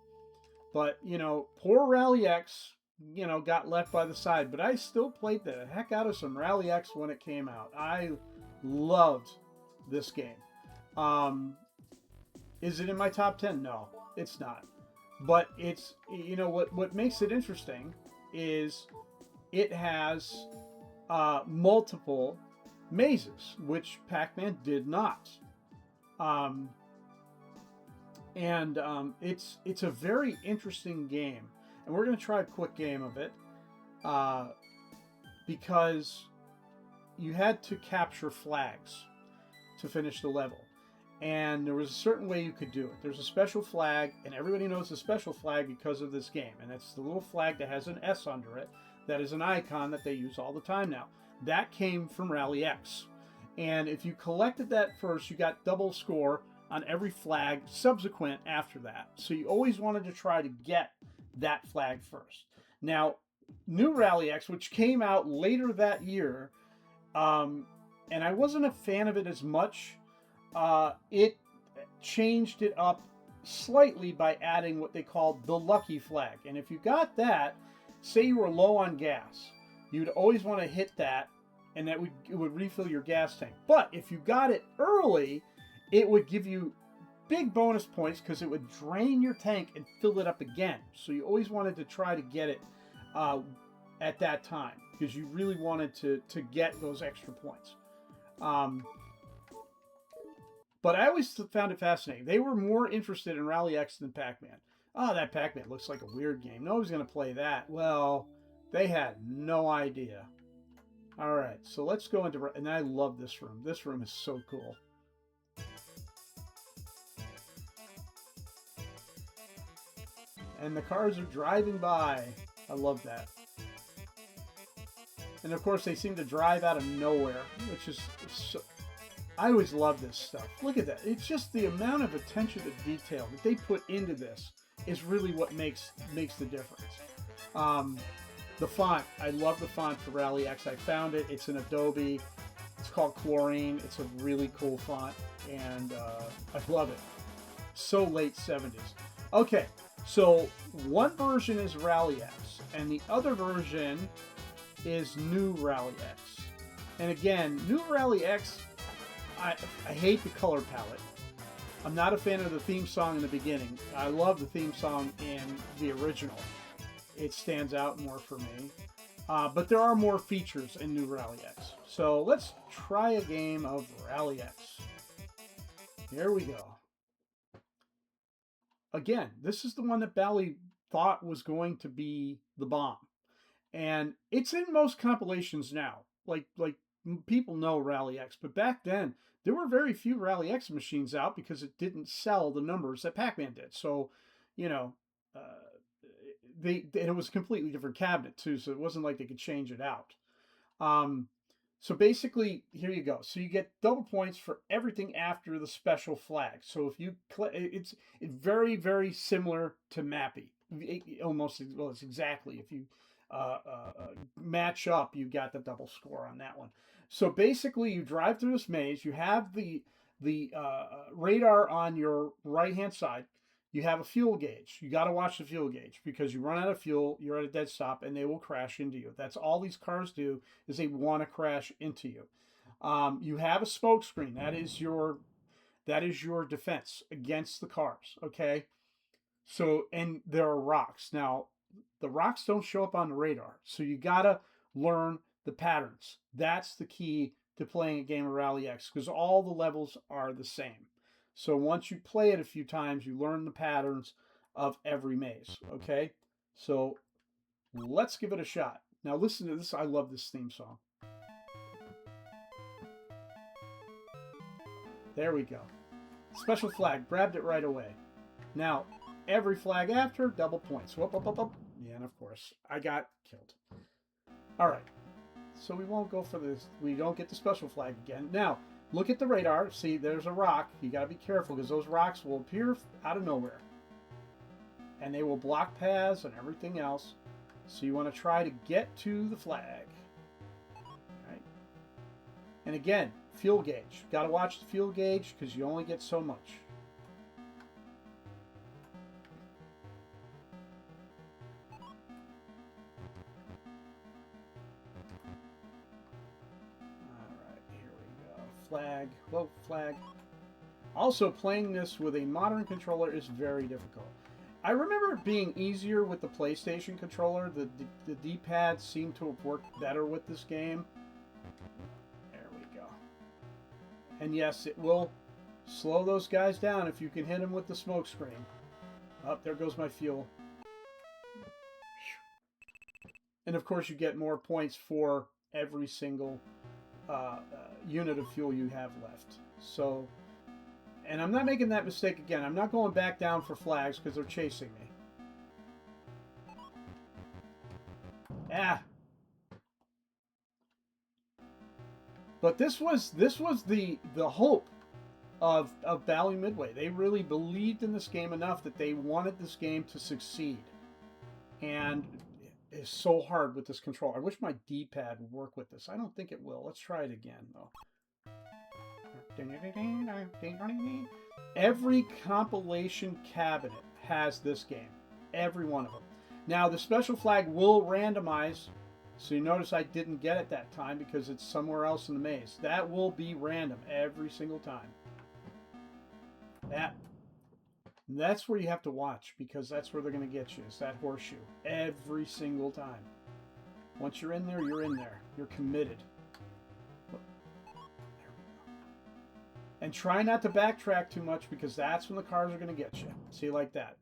A: But, you know, poor Rally X, you know, got left by the side. But I still played the heck out of some Rally X when it came out. I loved this game. Is it in my top 10? No, it's not. But it's, you know, what makes it interesting is it has multiple mazes, which Pac-Man did not. It's a very interesting game, and we're going to try a quick game of it because you had to capture flags to finish the level. And there was a certain way you could do it. There's a special flag, and everybody knows the special flag because of this game. And it's the little flag that has an S under it. That is an icon that they use all the time now. That came from Rally X. And if you collected that first, you got double score on every flag subsequent after that. So you always wanted to try to get that flag first. Now, New Rally X, which came out later that year, and I wasn't a fan of it as much, it changed it up slightly by adding what they called the lucky flag. And if you got that, say you were low on gas, you'd always want to hit that, and it would refill your gas tank. But if you got it early, it would give you big bonus points because it would drain your tank and fill it up again. So you always wanted to try to get it at that time because you really wanted to get those extra points. But I always found it fascinating. They were more interested in Rally X than Pac-Man. Oh, that Pac-Man looks like a weird game. Nobody's going to play that. Well, they had no idea. All right, so let's go into... And I love this room. This room is so cool. And the cars are driving by. I love that. And of course, they seem to drive out of nowhere, which is so... I always love this stuff. Look at that. It's just the amount of attention to detail that they put into this is really what makes the difference. The font. I love the font for Rally X. I found it. It's an Adobe. It's called Chlorine. It's a really cool font, and I love it. So late 70s. Okay, so one version is Rally X, and the other version is New Rally X. And again, New Rally X, I hate the color palette. I'm not a fan of the theme song in the beginning. I love the theme song in the original. It stands out more for me. But there are more features in New Rally X. So let's try a game of Rally X. Here we go. Again, this is the one that Bally thought was going to be the bomb. And it's in most compilations now. Like people know Rally X, but back then there were very few Rally X machines out because it didn't sell the numbers that Pac-Man did. So, you know, it was a completely different cabinet too, so it wasn't like they could change it out. So basically, here you go. So you get double points for everything after the special flag. So if you it's very, very similar to Mappy. Almost, well, it's exactly. If you match up, you got the double score on that one. So basically, you drive through this maze. You have the radar on your right-hand side. You have a fuel gauge. You got to watch the fuel gauge because you run out of fuel, you're at a dead stop, and they will crash into you. That's all these cars do, is they want to crash into you. You have a smoke screen. That is your defense against the cars. Okay. So, and there are rocks. Now, the rocks don't show up on the radar, so you gotta learn the patterns. That's the key to playing a game of Rally X because all the levels are the same. So once you play it a few times, you learn the patterns of every maze. Okay, so let's give it a shot. Now listen to this. I love this theme song. There we go. Special flag. Grabbed it right away. Now, every flag after, double points. Whoop, whoop, whoop, whoop. Yeah, and of course, I got killed. All right. So we won't go for this. We don't get the special flag again. Now, look at the radar. See, there's a rock. You got to be careful because those rocks will appear out of nowhere. And they will block paths and everything else. So you want to try to get to the flag. All right. And again, fuel gauge. Got to watch the fuel gauge because you only get so much. Flag, whoa, flag. Also, playing this with a modern controller is very difficult. I remember it being easier with the PlayStation controller. The D-pad seemed to have worked better with this game. There we go. And yes, it will slow those guys down if you can hit them with the smoke screen. Oh, there goes my fuel. And of course, you get more points for every single unit of fuel you have left. So, and I'm not making that mistake again. I'm not going back down for flags because they're chasing me. Ah. But this was the hope of Bally Midway. They really believed in this game enough that they wanted this game to succeed. And it's so hard with this control. I wish my D-pad would work with this. I don't think it will. Let's try it again, though. Every compilation cabinet has this game. Every one of them. Now, the special flag will randomize. So you notice I didn't get it that time because it's somewhere else in the maze. That will be random every single time. That's where you have to watch, because that's where they're going to get you. It's that horseshoe. Every single time. Once you're in there, you're in there. You're committed. There we go. And try not to backtrack too much, because that's when the cars are going to get you. See, like that.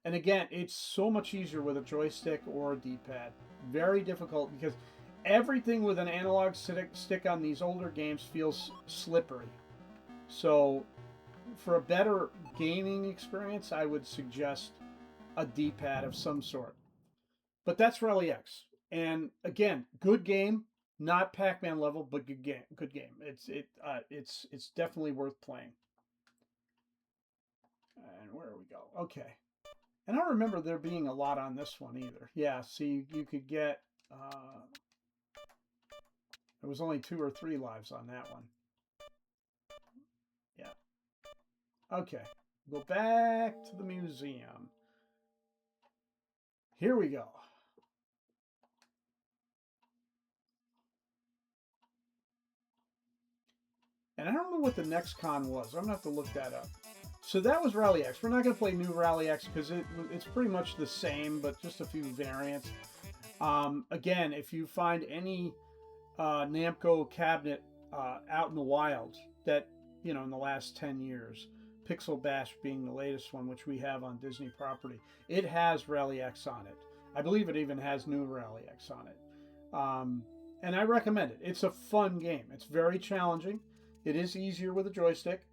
A: And again, it's so much easier with a joystick or a D-pad. Very difficult, because everything with an analog stick on these older games feels slippery. So for a better gaming experience, I would suggest a D-pad of some sort. But that's Rally X. And again, good game, not Pac-Man level, but good game. Good game. It's definitely worth playing. And where we go? Okay. And I don't remember there being a lot on this one either. Yeah, see, you could get... there was only 2 or 3 lives on that one. Yeah. Okay. Go back to the museum. Here we go. And I don't know what the next con was. I'm going to have to look that up. So that was Rally X. We're not going to play New Rally X because it's pretty much the same, but just a few variants. Again, if you find any Namco cabinet out in the wild that, you know, in the last 10 years, Pixel Bash being the latest one, which we have on Disney property, it has Rally X on it. I believe it even has New Rally X on it. And I recommend it. It's a fun game. It's very challenging. It is easier with a joystick,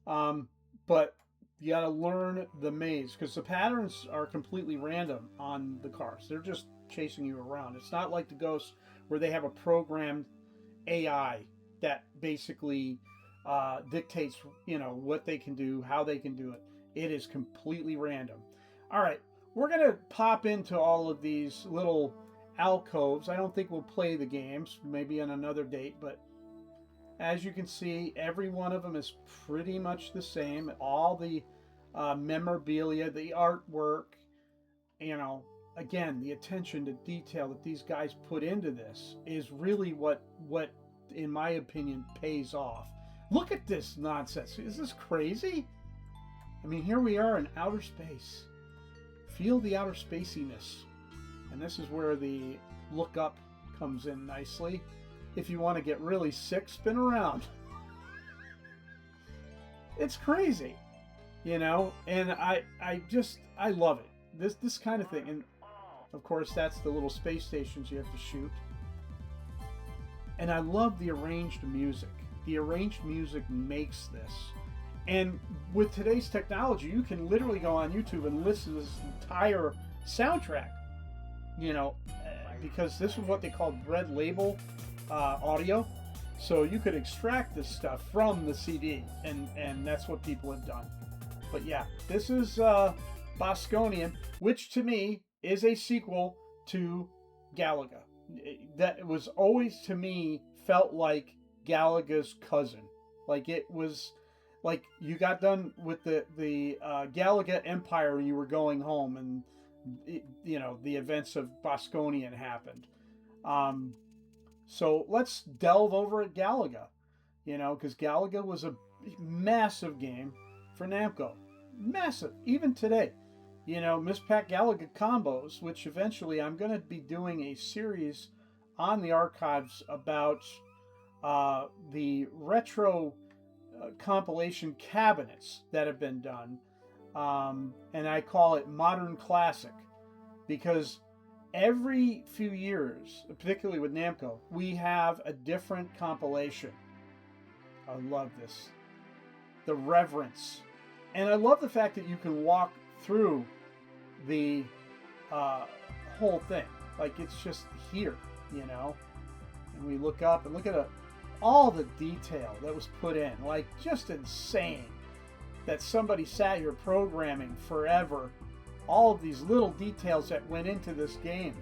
A: but you got to learn the maze, because the patterns are completely random on the cars. They're just chasing you around. It's not like the Ghosts, where they have a programmed AI that basically dictates, you know, what they can do, how they can do it. It is completely random. All right, we're going to pop into all of these little alcoves. I don't think we'll play the games, maybe on another date, but as you can see, every one of them is pretty much the same. All the memorabilia, the artwork, you know, again, the attention to detail that these guys put into this is really what in my opinion pays off. Look at this nonsense. Is this crazy? I mean, here we are in outer space. Feel the outer spaciness. And this is where the look up comes in nicely. If you want to get really sick, spin around. It's crazy, you know, and I love it. This kind of thing. And of course, that's the little space stations you have to shoot. And I love the arranged music. The arranged music makes this. And with today's technology, you can literally go on YouTube and listen to this entire soundtrack, you know, because this is what they call red label audio. So you could extract this stuff from the CD, and that's what people have done. But yeah, this is Bosconian, which to me is a sequel to Galaga. That was always, to me, felt like Galaga's cousin. Like it was, like you got done with the Galaga Empire and you were going home, and you know, the events of Bosconian happened. So let's delve over at Galaga, you know, because Galaga was a massive game for Namco. Massive, even today. You know, Miss Pat Galaga combos, which eventually I'm going to be doing a series on the archives about the retro compilation cabinets that have been done. And I call it Modern Classic, because every few years, particularly with Namco, we have a different compilation. I love this. The reverence. And I love the fact that you can walk through the whole thing. Like, it's just here, you know? And we look up and look at all the detail that was put in. Like, just insane that somebody sat here programming forever all of these little details that went into this game.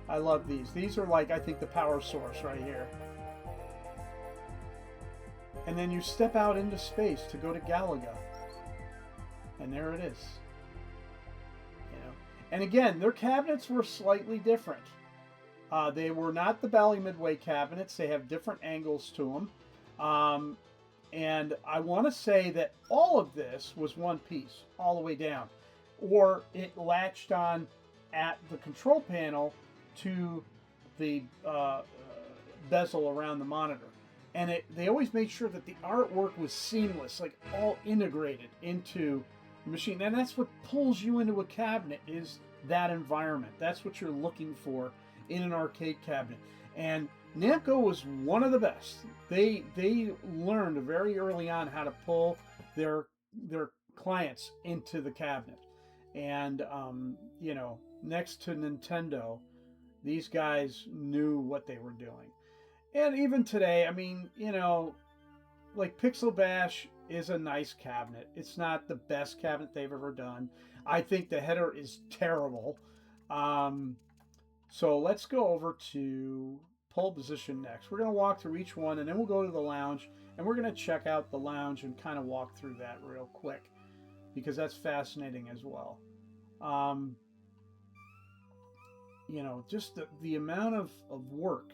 A: I love these. These are like, I think, the power source right here. And then you step out into space to go to Galaga. And there it is. You know. And again, their cabinets were slightly different. They were not the Bally Midway cabinets. They have different angles to them. And I want to say that all of this was one piece, all the way down. Or it latched on at the control panel to the bezel around the monitor. And they always made sure that the artwork was seamless, like all integrated into the machine. And that's what pulls you into a cabinet, is that environment. That's what you're looking for in an arcade cabinet. And Namco was one of the best. They learned very early on how to pull their clients into the cabinet. And you know, next to Nintendo, these guys knew what they were doing. And even today, I mean, you know, like Pixel Bash is a nice cabinet. It's not the best cabinet they've ever done. I think the header is terrible. So let's go over to pole position next. We're going to walk through each one, and then we'll go to the lounge, and we're going to check out the lounge and kind of walk through that real quick, because that's fascinating as well. You know, just the amount of work,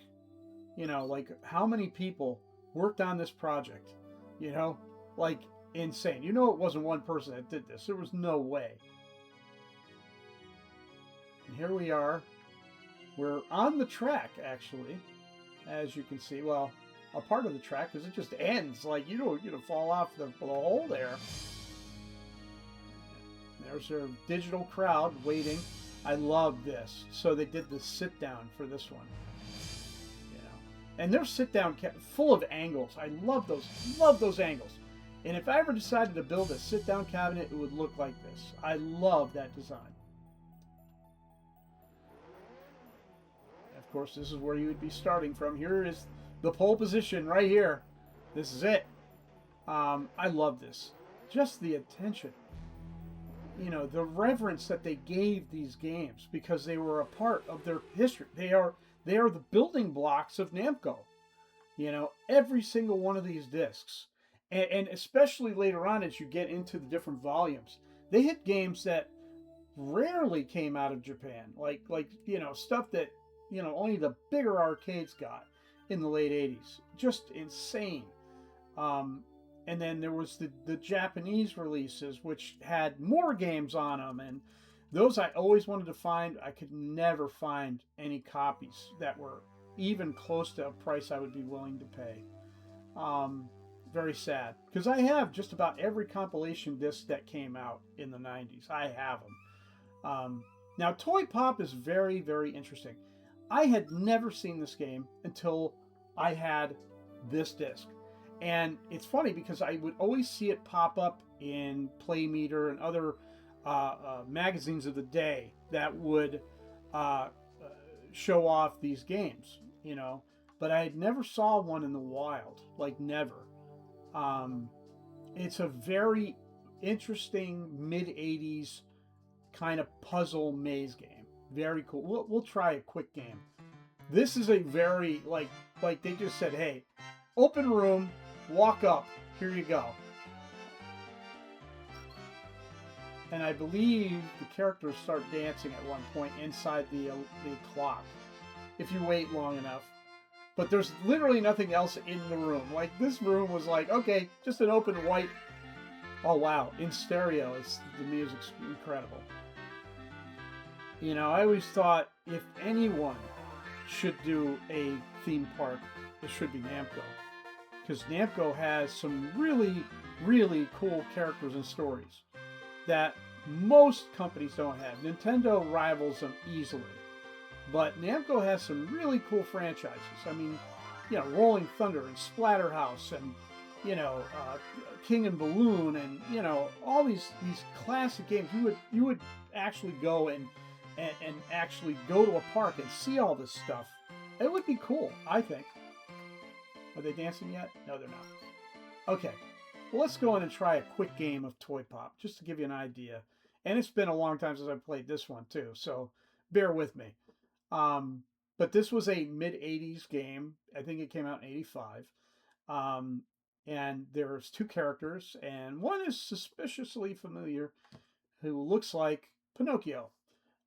A: you know, like how many people worked on this project, you know, like insane. You know, it wasn't one person that did this. There was no way. And here we are. We're on the track, actually, as you can see. Well, a part of the track, because it just ends. Like, you don't fall off the hole there. There's their digital crowd waiting. I love this. So they did the sit down for this one. You know, and their sit down full of angles. I love those. Love those angles. And if I ever decided to build a sit down cabinet, it would look like this. I love that design. Of course, this is where you would be starting from. Here is the pole position right here. This is it. I love this. Just the attention. You know, the reverence that they gave these games, because they were a part of their history. They are the building blocks of Namco. You know, every single one of these discs. And especially later on as you get into the different volumes. They hit games that rarely came out of Japan. Like you know, stuff that, you know, only the bigger arcades got in the late 80s. Just insane. And then there was the Japanese releases, which had more games on them. And those I always wanted to find. I could never find any copies that were even close to a price I would be willing to pay. Very sad. Because I have just about every compilation disc that came out in the 90s. I have them. Now, Toy Pop is very, very interesting. I had never seen this game until I had this disc. And it's funny because I would always see it pop up in Playmeter and other magazines of the day that would show off these games, you know. But I had never saw one in the wild, like never. It's a very interesting mid-80s kind of puzzle maze game. Very cool. We'll try a quick game. This is a very, like they just said, hey, open room, walk up, here you go. And I believe the characters start dancing at one point inside the clock, if you wait long enough. But there's literally nothing else in the room. Like, this room was like, okay, just an open white. Oh, wow. In stereo, the music's incredible. You know, I always thought if anyone should do a theme park, it should be Namco. Because Namco has some really, really cool characters and stories that most companies don't have. Nintendo rivals them easily. But Namco has some really cool franchises. I mean, you know, Rolling Thunder and Splatterhouse and, you know, King and Balloon and, you know, all these classic games. You would actually go and actually go to a park and see all this stuff. It would be cool, I think. Are they dancing yet? No, they're not. Okay. Well, let's go in and try a quick game of Toy Pop, just to give you an idea. And it's been a long time since I played this one, too, so bear with me. But this was a mid-'80s game. I think it came out in '85. And there's two characters, and one is suspiciously familiar, who looks like Pinocchio.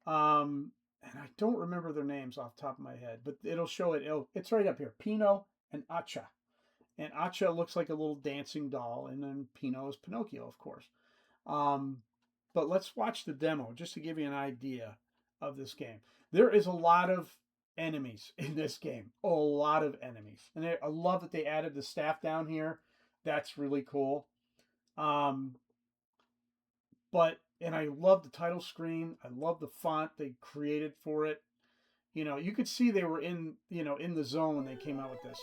A: And I don't remember their names off the top of my head, but it'll show it. It's right up here. Pino and Acha. And Acha looks like a little dancing doll, and then Pino is Pinocchio, of course. But let's watch the demo just to give you an idea of this game. There is a lot of enemies in this game. A lot of enemies. And I love that they added the staff down here. That's really cool. And I love the title screen. I love the font they created for it. You know, you could see they were in the zone when they came out with this.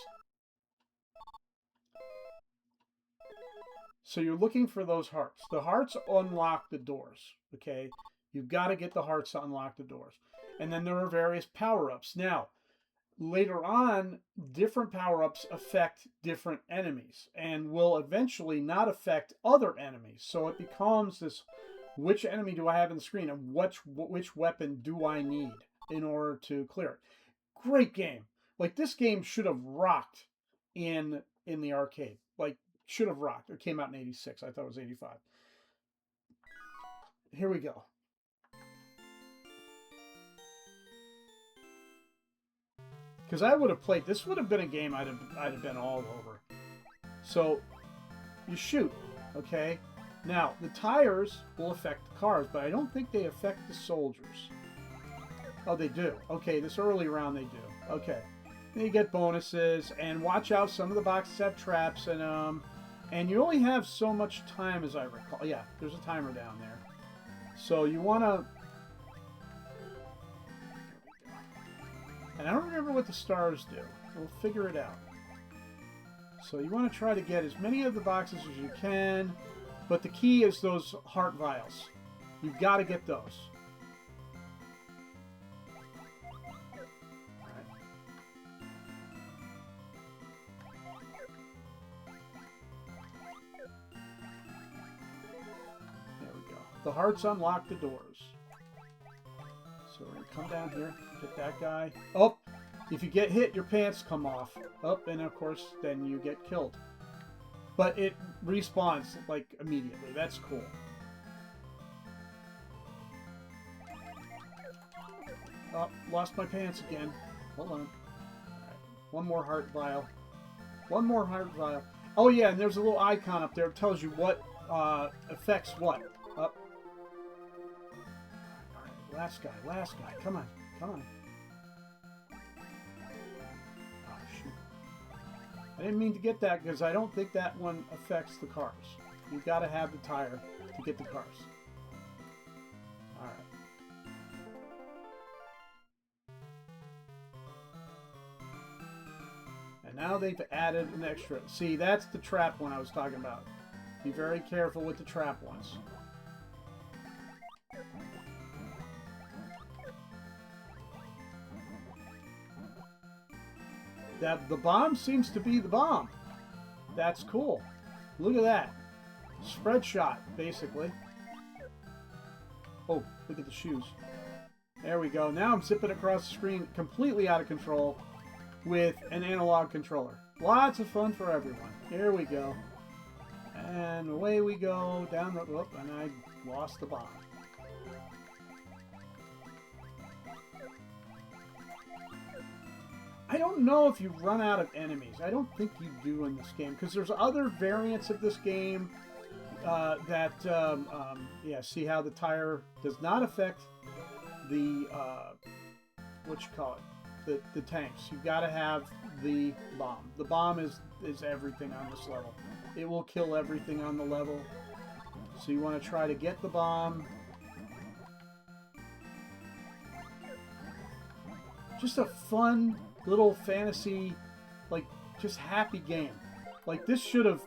A: So you're looking for those hearts. The hearts unlock the doors, okay? You've got to get the hearts to unlock the doors. And then there are various power-ups. Now, later on, different power-ups affect different enemies and will eventually not affect other enemies. So it becomes this, which enemy do I have in the screen and which weapon do I need in order to clear it? Great game. Like, this game should have rocked in the arcade. Like, should have rocked. It came out in '86. I thought it was '85. Here we go. Because I would have played, this would have been a game I'd have been all over. So, you shoot, okay? Now, the tires will affect the cars, but I don't think they affect the soldiers. Oh, they do. Okay, this early round they do. Okay. Then you get bonuses, and watch out, some of the boxes have traps in them. And you only have so much time, as I recall. Yeah, there's a timer down there. So you want to... And I don't remember what the stars do. We'll figure it out. So you want to try to get as many of the boxes as you can. But the key is those heart vials. You've got to get those. The hearts unlock the doors. So we're going to come down here, hit that guy. Oh, if you get hit, your pants come off. Oh, and of course, then you get killed. But it respawns, like, immediately. That's cool. Oh, lost my pants again. Hold on. All right. One more heart vial. One more heart vial. Oh, yeah, and there's a little icon up there that tells you what affects what. Up. Last guy, come on. Oh, shoot. I didn't mean to get that because I don't think that one affects the cars. You've got to have the tire to get the cars. Alright. And now they've added an extra. See, that's the trap one I was talking about. Be very careful with the trap ones. The bomb seems to be the bomb. That's cool. Look at that. Spread shot, basically. Oh, look at the shoes. There we go. Now I'm zipping across the screen completely out of control with an analog controller. Lots of fun for everyone. Here we go. And away we go down the... Whoop, and I lost the bomb. I don't know if you run out of enemies. I don't think you do in this game, because there's other variants of this game yeah, see how the tire does not affect the, what you call it, the tanks. You've got to have the bomb. The bomb is everything on this level. It will kill everything on the level. So you want to try to get the bomb, just a fun little fantasy, like just happy game. Like this should have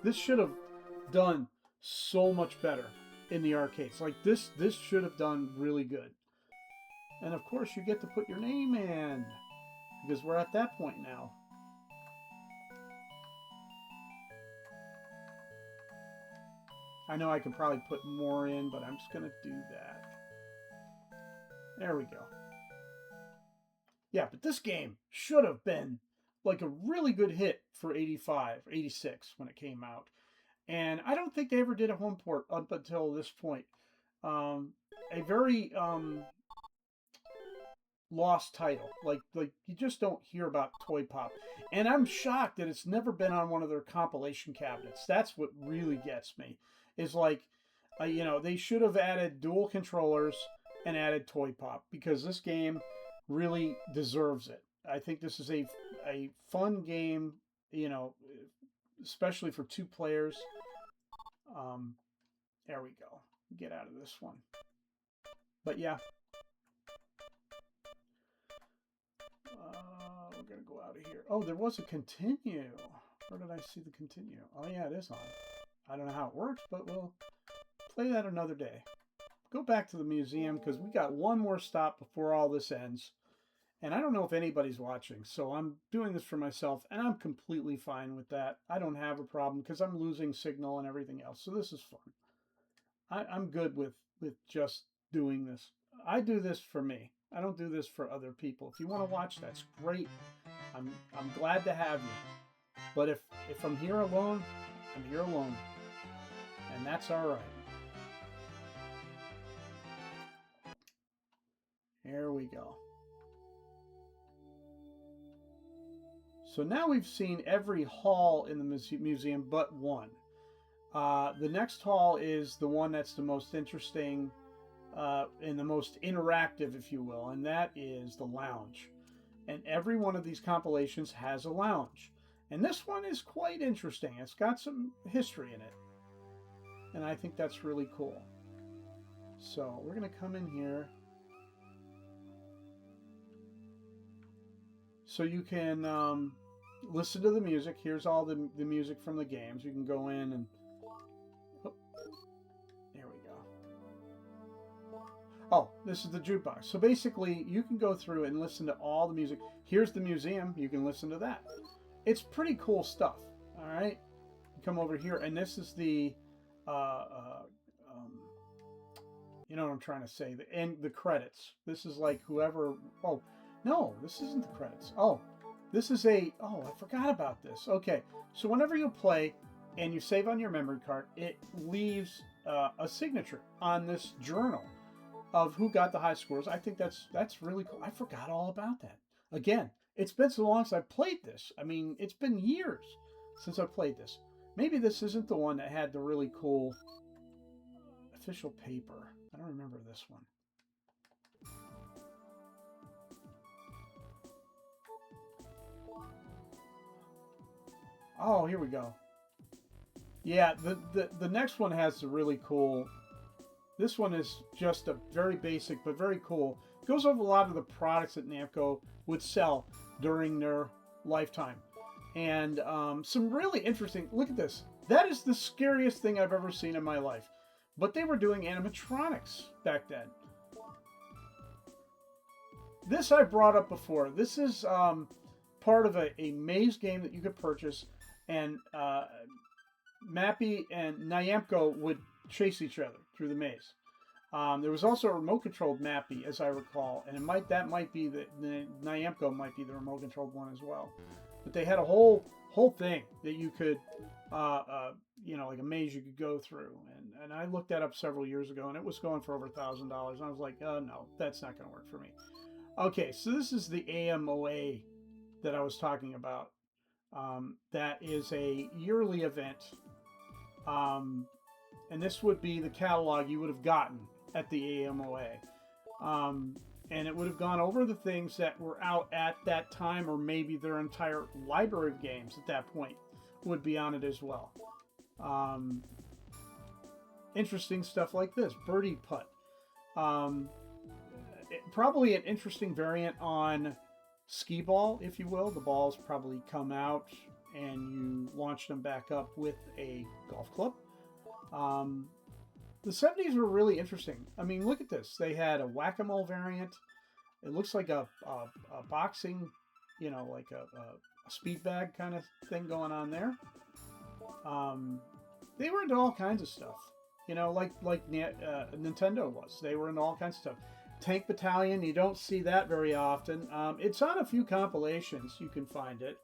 A: done so much better in the arcades. Like this should have done really good. And of course you get to put your name in because we're at that point now. I know I can probably put more in, but I'm just going to do that. There we go. Yeah, but this game should have been like a really good hit for 85, 86 when it came out. And I don't think they ever did a home port up until this point. A very lost title. Like you just don't hear about Toy Pop. And I'm shocked that it's never been on one of their compilation cabinets. That's what really gets me. Is like, you know, they should have added dual controllers and added Toy Pop because this game really deserves it. I think this is a fun game, you know, especially for 2 players. There we go. Get out of this one. But yeah. We're going to go out of here. Oh, there was a continue. Where did I see the continue? Oh, yeah, it is on. I don't know how it works, but we'll play that another day. Go back to the museum because we got one more stop before all this ends. And I don't know if anybody's watching, so I'm doing this for myself, and I'm completely fine with that. I don't have a problem because I'm losing signal and everything else, so this is fun. I'm good with just doing this. I do this for me. I don't do this for other people. If you want to watch, that's great. I'm glad to have you. But if I'm here alone, I'm here alone. And that's all right. Here we go. So now we've seen every hall in the museum but one. The next hall is the one that's the most interesting and the most interactive, if you will, and that is the lounge. And every one of these compilations has a lounge. And this one is quite interesting. It's got some history in it. And I think that's really cool. So we're going to come in here. So you can listen to the music. Here's all the music from the games. You can go in and... Oh, there we go. Oh, this is the jukebox. So basically, you can go through and listen to all the music. Here's the museum. You can listen to that. It's pretty cool stuff. All right? You come over here, and this is the... you know what I'm trying to say. The credits. This is like whoever... Oh, no, this isn't the credits. Oh, this is a... Oh, I forgot about this. Okay, so whenever you play and you save on your memory card, it leaves a signature on this journal of who got the high scores. I think that's really cool. I forgot all about that. Again, it's been so long since I played this. I mean, it's been years since I played this. Maybe this isn't the one that had the really cool official paper. I don't remember this one. Oh, here we go. Yeah, the next one has the really cool... This one is just a very basic but very cool. It goes over a lot of the products that Namco would sell during their lifetime. And some really interesting... Look at this. That is the scariest thing I've ever seen in my life. But they were doing animatronics back then. This I brought up before. This is part of a maze game that you could purchase. And Mappy and Namco would chase each other through the maze. There was also a remote-controlled Mappy, as I recall, and that might be the Namco might be the remote-controlled one as well. But they had a whole thing that you could, you know, like a maze you could go through. And I looked that up several years ago, and it was going for over $1,000. And I was like, oh, no, that's not going to work for me. Okay, so this is the AMOA that I was talking about. That is a yearly event. And this would be the catalog you would have gotten at the AMOA. And it would have gone over the things that were out at that time, or maybe their entire library of games at that point would be on it as well. Interesting stuff like this. Birdie Putt. Probably an interesting variant on skee ball, if you will. The balls probably come out and you launch them back up with a golf club. Um, the 70s were really interesting. I mean, look at this. They had a whack-a-mole variant. It looks like a boxing, like a speed bag kind of thing going on there. They were into all kinds of stuff, like Nintendo was. They were into all kinds of stuff. Tank Battalion, you don't see that very often. It's on a few compilations. You can find it.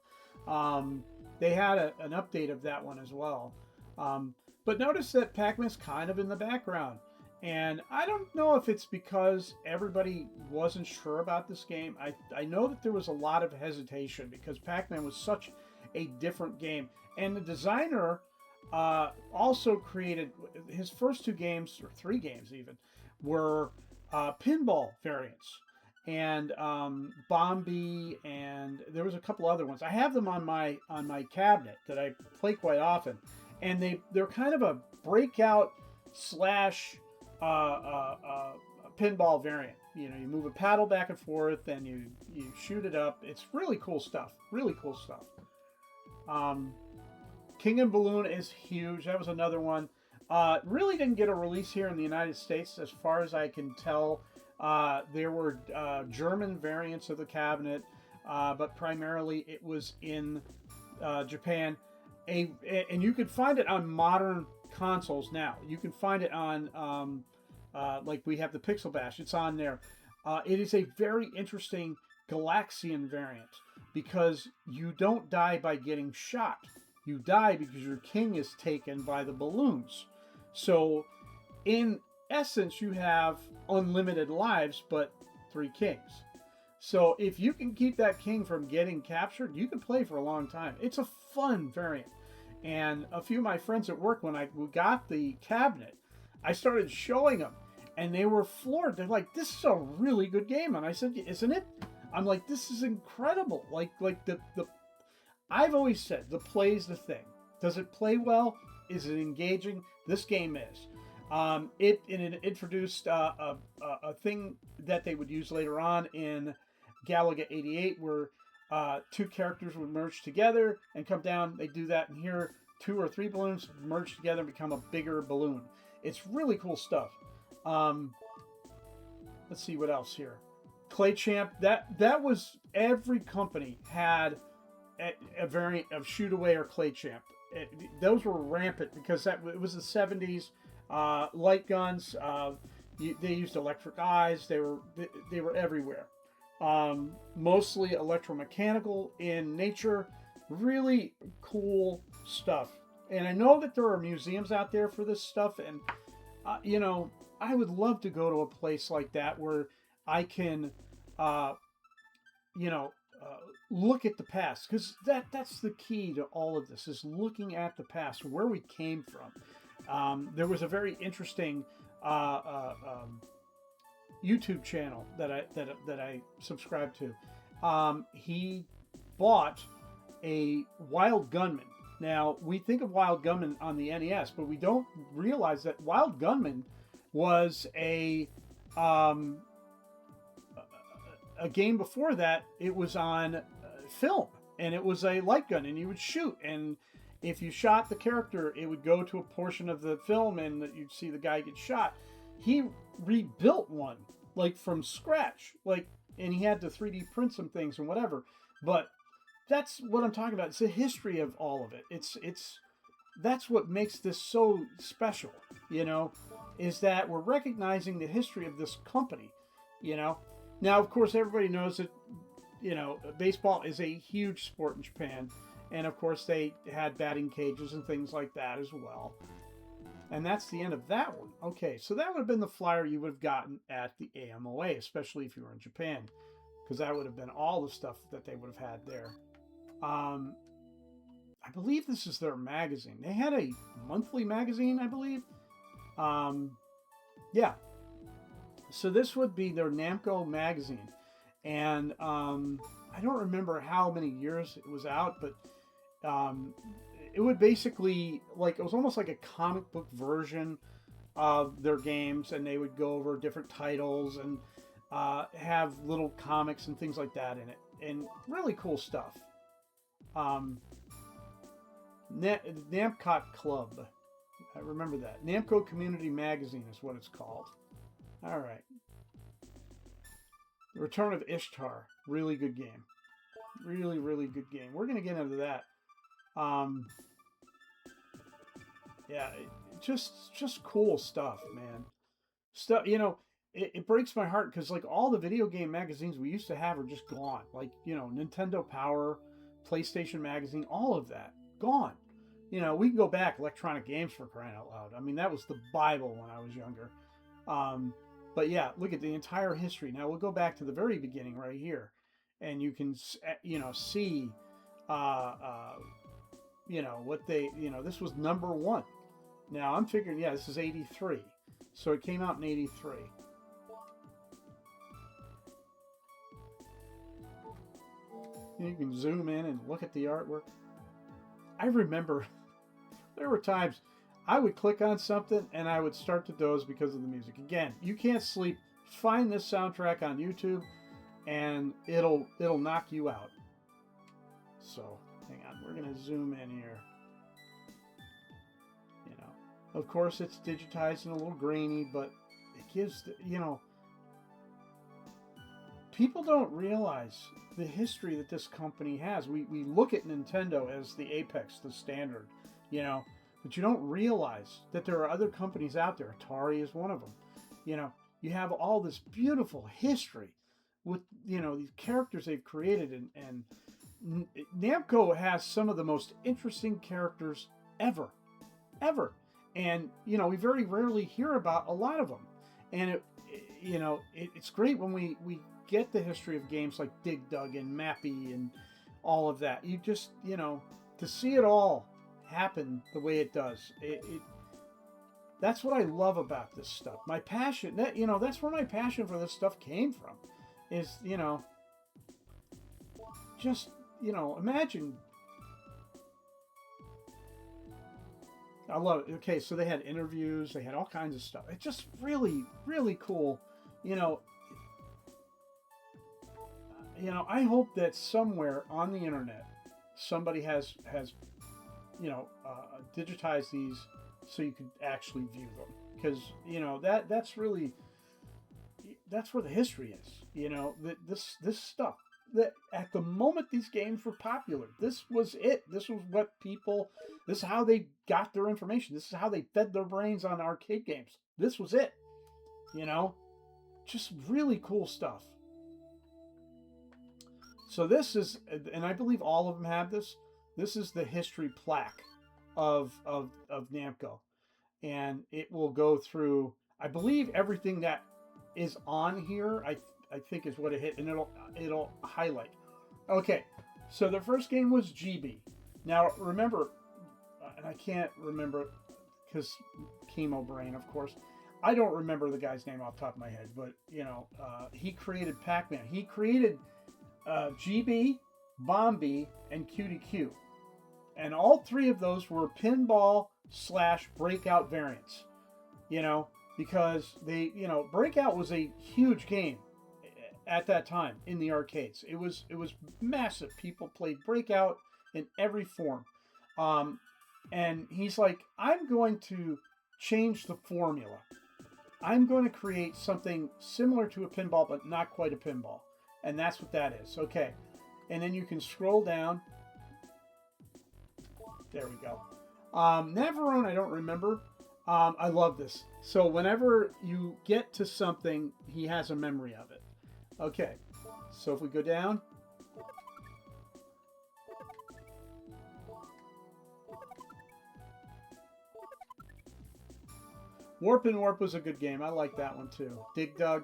A: They had an update of that one as well. But notice that Pac-Man's kind of in the background. And I don't know if it's because everybody wasn't sure about this game. I know that there was a lot of hesitation because Pac-Man was such a different game. And the designer also created his first 2 games, or 3 games even, were pinball variants. And Bombi, and there was a couple other ones. I have them on my cabinet that I play quite often. And they're kind of a breakout slash pinball variant. You move a paddle back and forth and you shoot it up. It's really cool stuff. Really cool stuff. King and Balloon is huge. That was another one. Really didn't get a release here in the United States, as far as I can tell. There were German variants of the cabinet, but primarily it was in Japan. And you could find it on modern consoles now. You can find it on, like we have the Pixel Bash. It's on there. It is a very interesting Galaxian variant because you don't die by getting shot. You die because your king is taken by the balloons. So, in essence, you have unlimited lives, but 3 kings. So, if you can keep that king from getting captured, you can play for a long time. It's a fun variant. And a few of my friends at work, when I got the cabinet, I started showing them, and they were floored. They're like, "This is a really good game." And I said, "Isn't it?" I'm like, "This is incredible." Like the I've always said, the play's the thing. Does it play well? Is it engaging? This game is. It introduced a thing that they would use later on in Galaga 88, where 2 characters would merge together and come down. They do that, and here 2 or 3 balloons merge together and become a bigger balloon. It's really cool stuff. Let's see what else here. Clay Champ. That was, every company had a variant of Shoot Away or Clay Champ. Those were rampant because it was the 70s. Light guns. They used electric eyes. They were everywhere. Mostly electromechanical in nature. Really cool stuff. And I know that there are museums out there for this stuff. And, I would love to go to a place like that where I can, look at the past. Because that's the key to all of this, is looking at the past, where we came from. There was a very interesting YouTube channel that I subscribe to. He bought a Wild Gunman. Now, we think of Wild Gunman on the NES, but we don't realize that Wild Gunman was a game before that. It was on film, and it was a light gun, and you would shoot, and if you shot the character, it would go to a portion of the film, and you'd see the guy get shot. He rebuilt one, like, from scratch, and he had to 3D print some things and whatever. But that's what I'm talking about. It's the history of all of it. That's what makes this so special, is that we're recognizing the history of this company, Now, of course, everybody knows that, baseball is a huge sport in Japan. And, of course, they had batting cages and things like that as well. And that's the end of that one. Okay, so that would have been the flyer you would have gotten at the AMOA, especially if you were in Japan, because that would have been all the stuff that they would have had there. I believe this is their magazine. They had a monthly magazine, I believe. Yeah. So this would be their Namco magazine. And I don't remember how many years it was out, but it would basically, it was almost like a comic book version of their games, and they would go over different titles and have little comics and things like that in it. and really cool stuff. Namco Club. I remember that. Namco Community Magazine is what it's called. All right. The Return of Ishtar. Really good game. Really, really good game. We're going to get into that. Yeah, just cool stuff, man. Stuff, it breaks my heart because like all the video game magazines we used to have are just gone. Like, Nintendo Power, PlayStation Magazine, all of that, gone. We can go back, Electronic Games, for crying out loud. I mean, that was the Bible when I was younger. But yeah, look at the entire history. Now we'll go back to the very beginning right here, and you can, see, what they, this was number one. Now I'm figuring, yeah, this is 83. So it came out in 83. You can zoom in and look at the artwork. I remember there were times I would click on something and I would start to doze because of the music. Again, you can't sleep. Find this soundtrack on YouTube and it'll knock you out. So hang on, we're gonna zoom in here. Of course it's digitized and a little grainy, but it gives people don't realize the history that this company has. We look at Nintendo as the apex, the standard, but you don't realize that there are other companies out there. Atari is one of them. You have all this beautiful history with, these characters they've created, and Namco has some of the most interesting characters ever. And, we very rarely hear about a lot of them. And, it's great when we get the history of games like Dig Dug and Mappy and all of that. You just, to see it all happen the way it does, that's what I love about this stuff. My passion, that's where my passion for this stuff came from, is, just, imagine. I love it. Okay, so they had interviews, they had all kinds of stuff. It's just really, really cool. I hope that somewhere on the internet somebody has digitized these so you could actually view them, because that's really, that's where the history is. This stuff, that at the moment these games were popular, this was it. This was what people, this is how they got their information. This is how they fed their brains on arcade games. This was it. Just really cool stuff. So this is, and I believe all of them have this. This is the history plaque of Namco, and it will go through, I believe, everything that is on here. I think is what it hit, and it'll highlight. Okay, so the first game was GB. Now remember, and I can't remember because chemo brain, of course. I don't remember the guy's name off the top of my head, but he created Pac-Man. He created GB, Bombi, and QDQ, and all three of those were pinball / breakout variants. Because they, Breakout was a huge game at that time in the arcades. It was massive. People played Breakout in every form. And he's like, I'm going to change the formula. I'm going to create something similar to a pinball, but not quite a pinball. And that's what that is. Okay. And then you can scroll down. There we go. Navarone, I don't remember. I love this. So whenever you get to something, he has a memory of it. Okay. So if we go down. Warp and Warp was a good game. I like that one too. Dig Dug.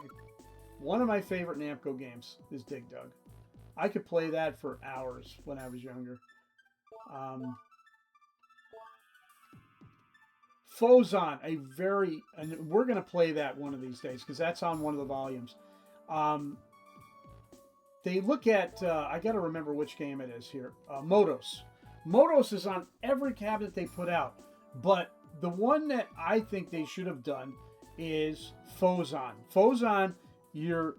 A: One of my favorite Namco games is Dig Dug. I could play that for hours when I was younger. Fozon, and we're going to play that one of these days because that's on one of the volumes. They look at, I got to remember which game it is here, Motos. Motos is on every cabinet they put out, but the one that I think they should have done is Fozon. Fozon, you're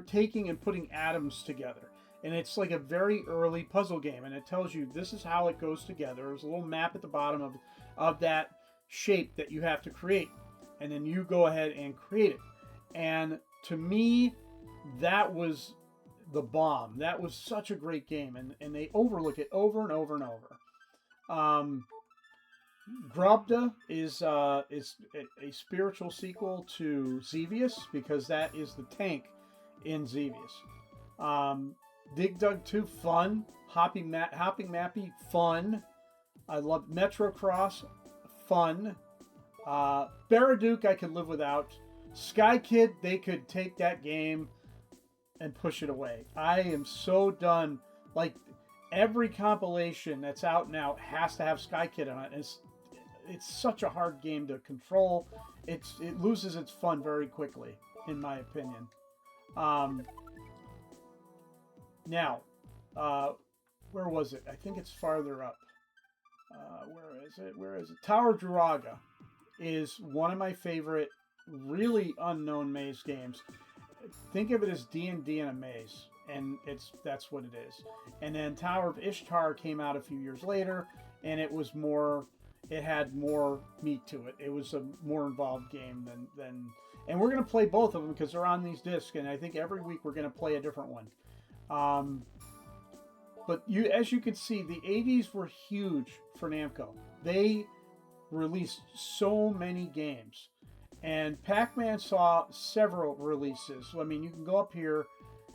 A: taking and putting atoms together. And it's like a very early puzzle game, and it tells you this is how it goes together. There's a little map at the bottom of that shape that you have to create, and then you go ahead and create it. And to me, that was the bomb. That was such a great game, and they overlook it over and over and over. Grobda is a spiritual sequel to Xevious, because that is the tank in Xevious. Dig Dug 2, fun. Hopping Mappy, fun. I love Metro Cross, fun. Baraduke, I could live without. Sky Kid, they could take that game and push it away. I am so done. Like, every compilation that's out now has to have Sky Kid on it. It's such a hard game to control. It loses its fun very quickly, in my opinion. Now, where was it? I think it's farther up. Where is it? Tower Duraga is one of my favorite, really unknown maze games. Think of it as D&D in a maze, and that's what it is. And then Tower of Ishtar came out a few years later, and it had more meat to it. It was a more involved game than and we're going to play both of them because they're on these discs, and I think every week we're going to play a different one. But as you can see, the 80s were huge for Namco. They released so many games. And Pac-Man saw several releases. I mean, you can go up here.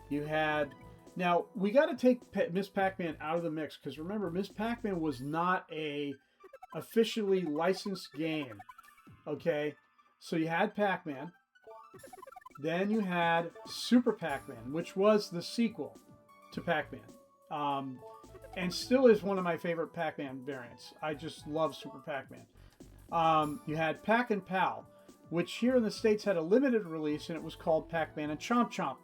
A: You had... Now, we got to take Miss Pac-Man out of the mix, because remember, Miss Pac-Man was not a officially licensed game. Okay? So you had Pac-Man. Then you had Super Pac-Man, which was the sequel to Pac-Man. And still is one of my favorite Pac-Man variants. I just love Super Pac-Man. You had Pac and Pal, which here in the States had a limited release, and it was called Pac-Man and Chomp Chomp.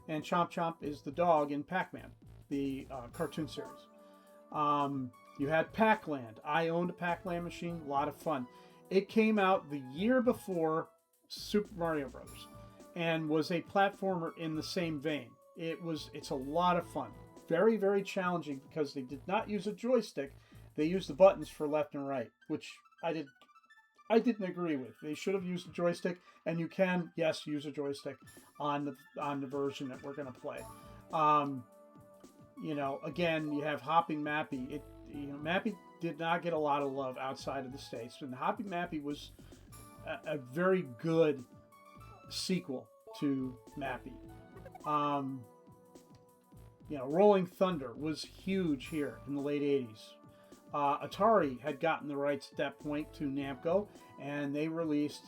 A: And Chomp Chomp is the dog in Pac-Man, the cartoon series. You had Pac-Land. I owned a Pac-Land machine. A lot of fun. It came out the year before Super Mario Brothers and was a platformer in the same vein. It's a lot of fun. Very, very challenging because they did not use a joystick. They used the buttons for left and right, which I didn't agree with. They should have used a joystick, and you can, yes, use a joystick on the version that we're going to play. Again, you have Hopping Mappy. Mappy did not get a lot of love outside of the States, and Hopping Mappy was a very good sequel to Mappy. Rolling Thunder was huge here in the late 80s. Atari had gotten the rights at that point to Namco, and they released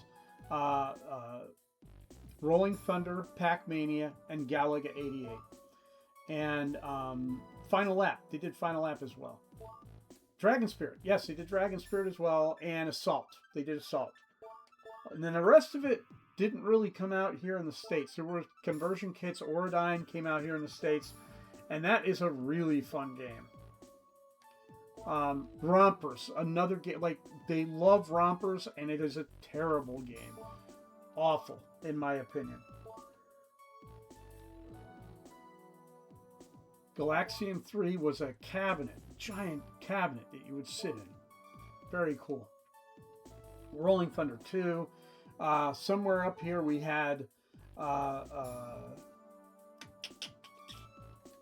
A: Rolling Thunder, Pac-Mania, and Galaga 88. And Final Lap. They did Final Lap as well. Dragon Spirit. Yes, they did Dragon Spirit as well. And Assault. They did Assault. And then the rest of it didn't really come out here in the States. There were conversion kits. Orodyne came out here in the States. And that is a really fun game. Rompers, another game. Like, they love Rompers, and it is a terrible game. Awful, in my opinion. Galaxian 3 was a cabinet, giant cabinet that you would sit in. Very cool. Rolling Thunder 2. Somewhere up here we had...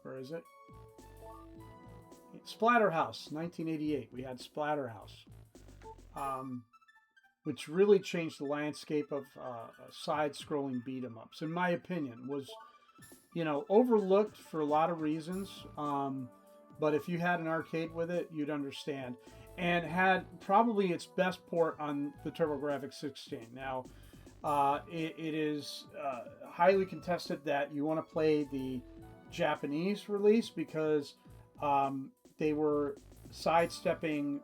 A: where is it? Splatterhouse, 1988. We had Splatterhouse, which really changed the landscape of side-scrolling beat-em-ups. In my opinion, was overlooked for a lot of reasons. But if you had an arcade with it, you'd understand. And had probably its best port on the TurboGrafx 16. Now, it is highly contested that you want to play the Japanese release because they were sidestepping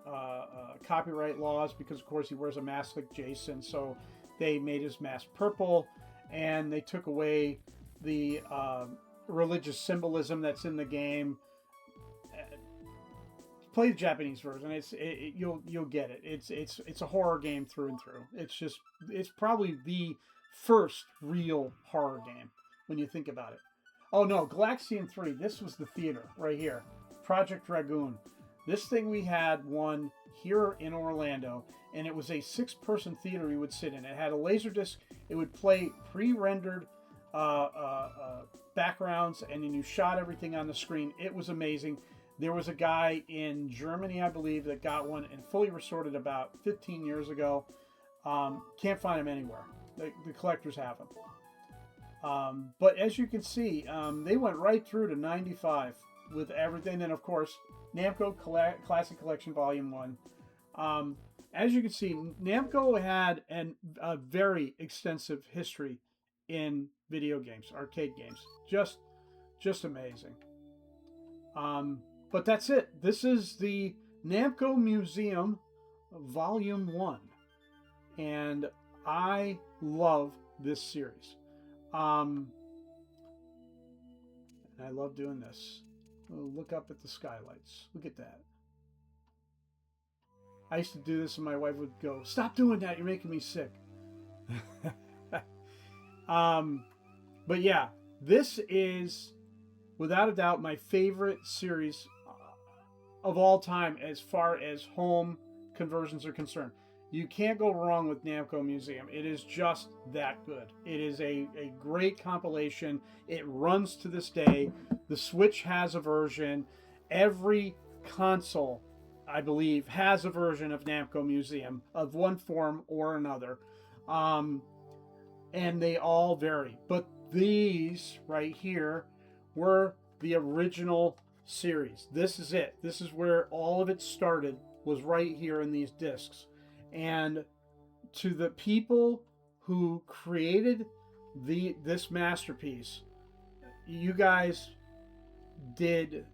A: copyright laws because, of course, he wears a mask like Jason. So they made his mask purple, and they took away the religious symbolism that's in the game. Play the Japanese version. You'll get it. It's a horror game through and through. It's probably the first real horror game when you think about it. Oh no, Galaxian 3. This was the theater right here. Project Dragoon. This thing we had one here in Orlando, and it was a 6-person theater you would sit in. It had a laser disc. It would play pre-rendered backgrounds, and then you shot everything on the screen. It was amazing. There was a guy in Germany, I believe, that got one and fully restored it about 15 years ago. Can't find them anywhere. The collectors have them. But as you can see, they went right through to 95 with everything. And of course, Namco Classic Collection Volume 1. As you can see, Namco had a very extensive history in video games, arcade games. Just amazing. But that's it. This is the Namco Museum Volume 1. And I love this series. And I love doing this. Look up at the skylights. Look at that. I used to do this and my wife would go, "Stop doing that, you're making me sick." But yeah, this is without a doubt my favorite series of all time as far as home conversions are concerned. You can't go wrong with Namco Museum. It is just that good. It is a great compilation. It runs to this day. The Switch has a version. Every console, I believe, has a version of Namco Museum of one form or another. And they all vary. But these right here were the original series. This is it. This is where all of it started, was right here in these discs. And to the people who created this masterpiece, you guys did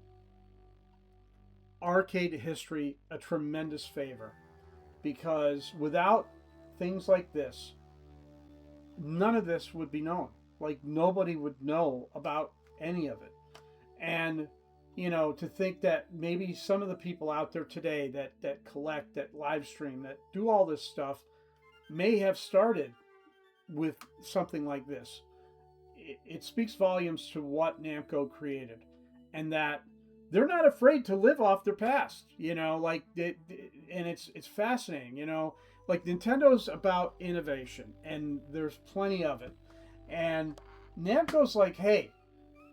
A: arcade history a tremendous favor, because without things like this, none of this would be known. Like, nobody would know about any of it. And you know, to think that maybe some of the people out there today that collect, that live stream, that do all this stuff, may have started with something like this. It speaks volumes to what Namco created, and that they're not afraid to live off their past. You know, like, and it's fascinating. You know, like Nintendo's about innovation, and there's plenty of it, and Namco's like, hey,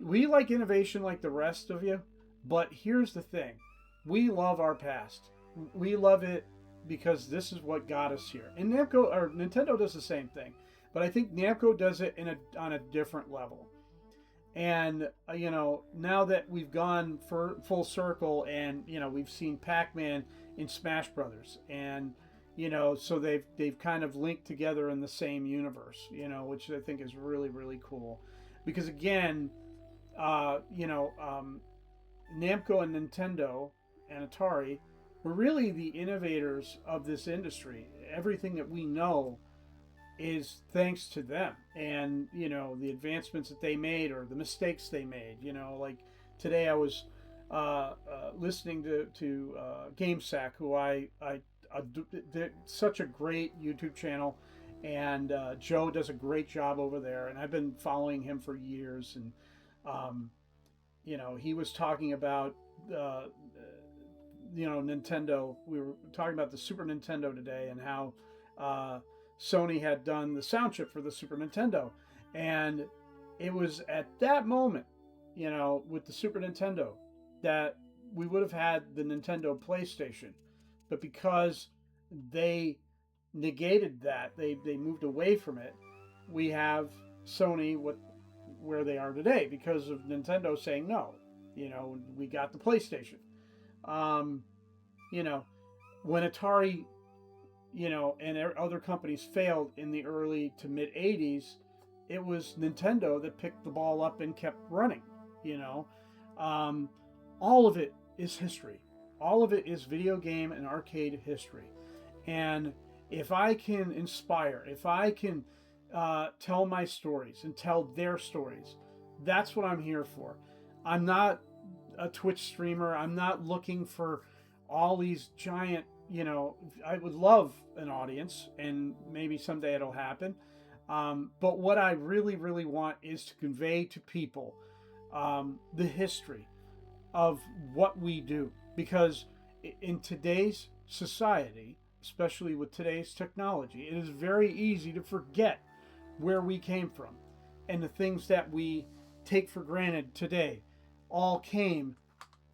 A: we like innovation like the rest of you, but here's the thing. We love our past. We love it because this is what got us here. And Nintendo does the same thing, but I think Namco does it on a different level. And you know, now that we've gone for full circle, and you know, we've seen Pac-Man in Smash Brothers, and you know, so they've kind of linked together in the same universe, you know, which I think is really, really cool. Because again, Namco and Nintendo and Atari were really the innovators of this industry. Everything that we know is thanks to them, and you know, the advancements that they made or the mistakes they made. You know, like today I was listening to GameSack, who they're such a great YouTube channel, and Joe does a great job over there, and I've been following him for years. And you know, he was talking about Nintendo. We were talking about the Super Nintendo today, and how Sony had done the sound chip for the Super Nintendo. And it was at that moment, you know, with the Super Nintendo, that we would have had the Nintendo PlayStation. But because they negated that, they moved away from it, we have Sony where they are today, because of Nintendo saying no. You know, we got the PlayStation. You know, when Atari, you know, and other companies failed in the early to mid 80s, it was Nintendo that picked the ball up and kept running. You know, all of it is history. All of it is video game and arcade history. And if I can inspire, if I can tell my stories and tell their stories, that's what I'm here for. I'm not a Twitch streamer. I'm not looking for all these giant, you know, I would love an audience, and maybe someday it'll happen. But what I really, really want is to convey to people the history of what we do. Because in today's society, especially with today's technology, it is very easy to forget where we came from. And the things that we take for granted today all came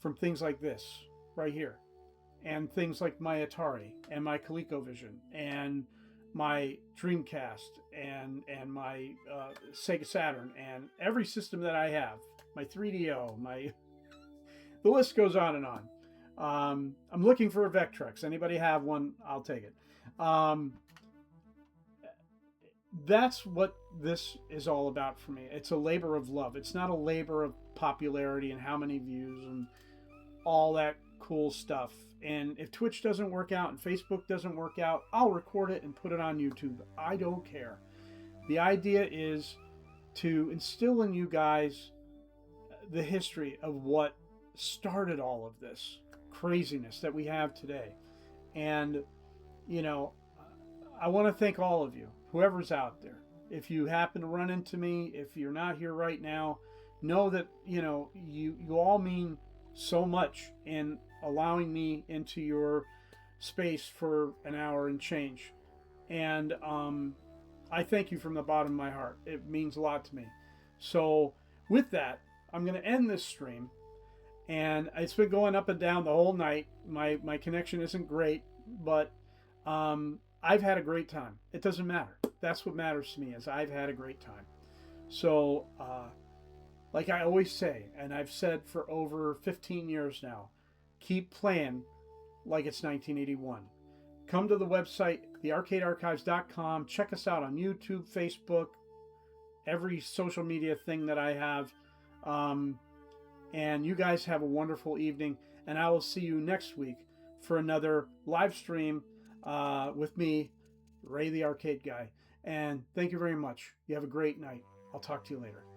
A: from things like this right here, and things like my Atari and my ColecoVision and my Dreamcast and my Sega Saturn and every system that I have, my 3DO, my the list goes on and on. I'm looking for a Vectrex. Anybody have one? I'll take it. Um, that's what this is all about for me. It's a labor of love. It's not a labor of popularity and how many views and all that cool stuff. And if Twitch doesn't work out and Facebook doesn't work out, I'll record it and put it on YouTube. I don't care. The idea is to instill in you guys the history of what started all of this craziness that we have today. And, you know, I want to thank all of you, whoever's out there. If you happen to run into me, if you're not here right now, know that, you know, you all mean so much in allowing me into your space for an hour and change. And I thank you from the bottom of my heart. It means a lot to me. So with that, I'm going to end this stream. And it's been going up and down the whole night. My connection isn't great, but I've had a great time. It doesn't matter. That's what matters to me, is I've had a great time. So like I always say, and I've said for over 15 years now, keep playing like it's 1981. Come to the website, thearcadearchives.com. Check us out on YouTube, Facebook, every social media thing that I have. And you guys have a wonderful evening. And I will see you next week for another live stream with me, Ray the Arcade Guy. And thank you very much. You have a great night. I'll talk to you later.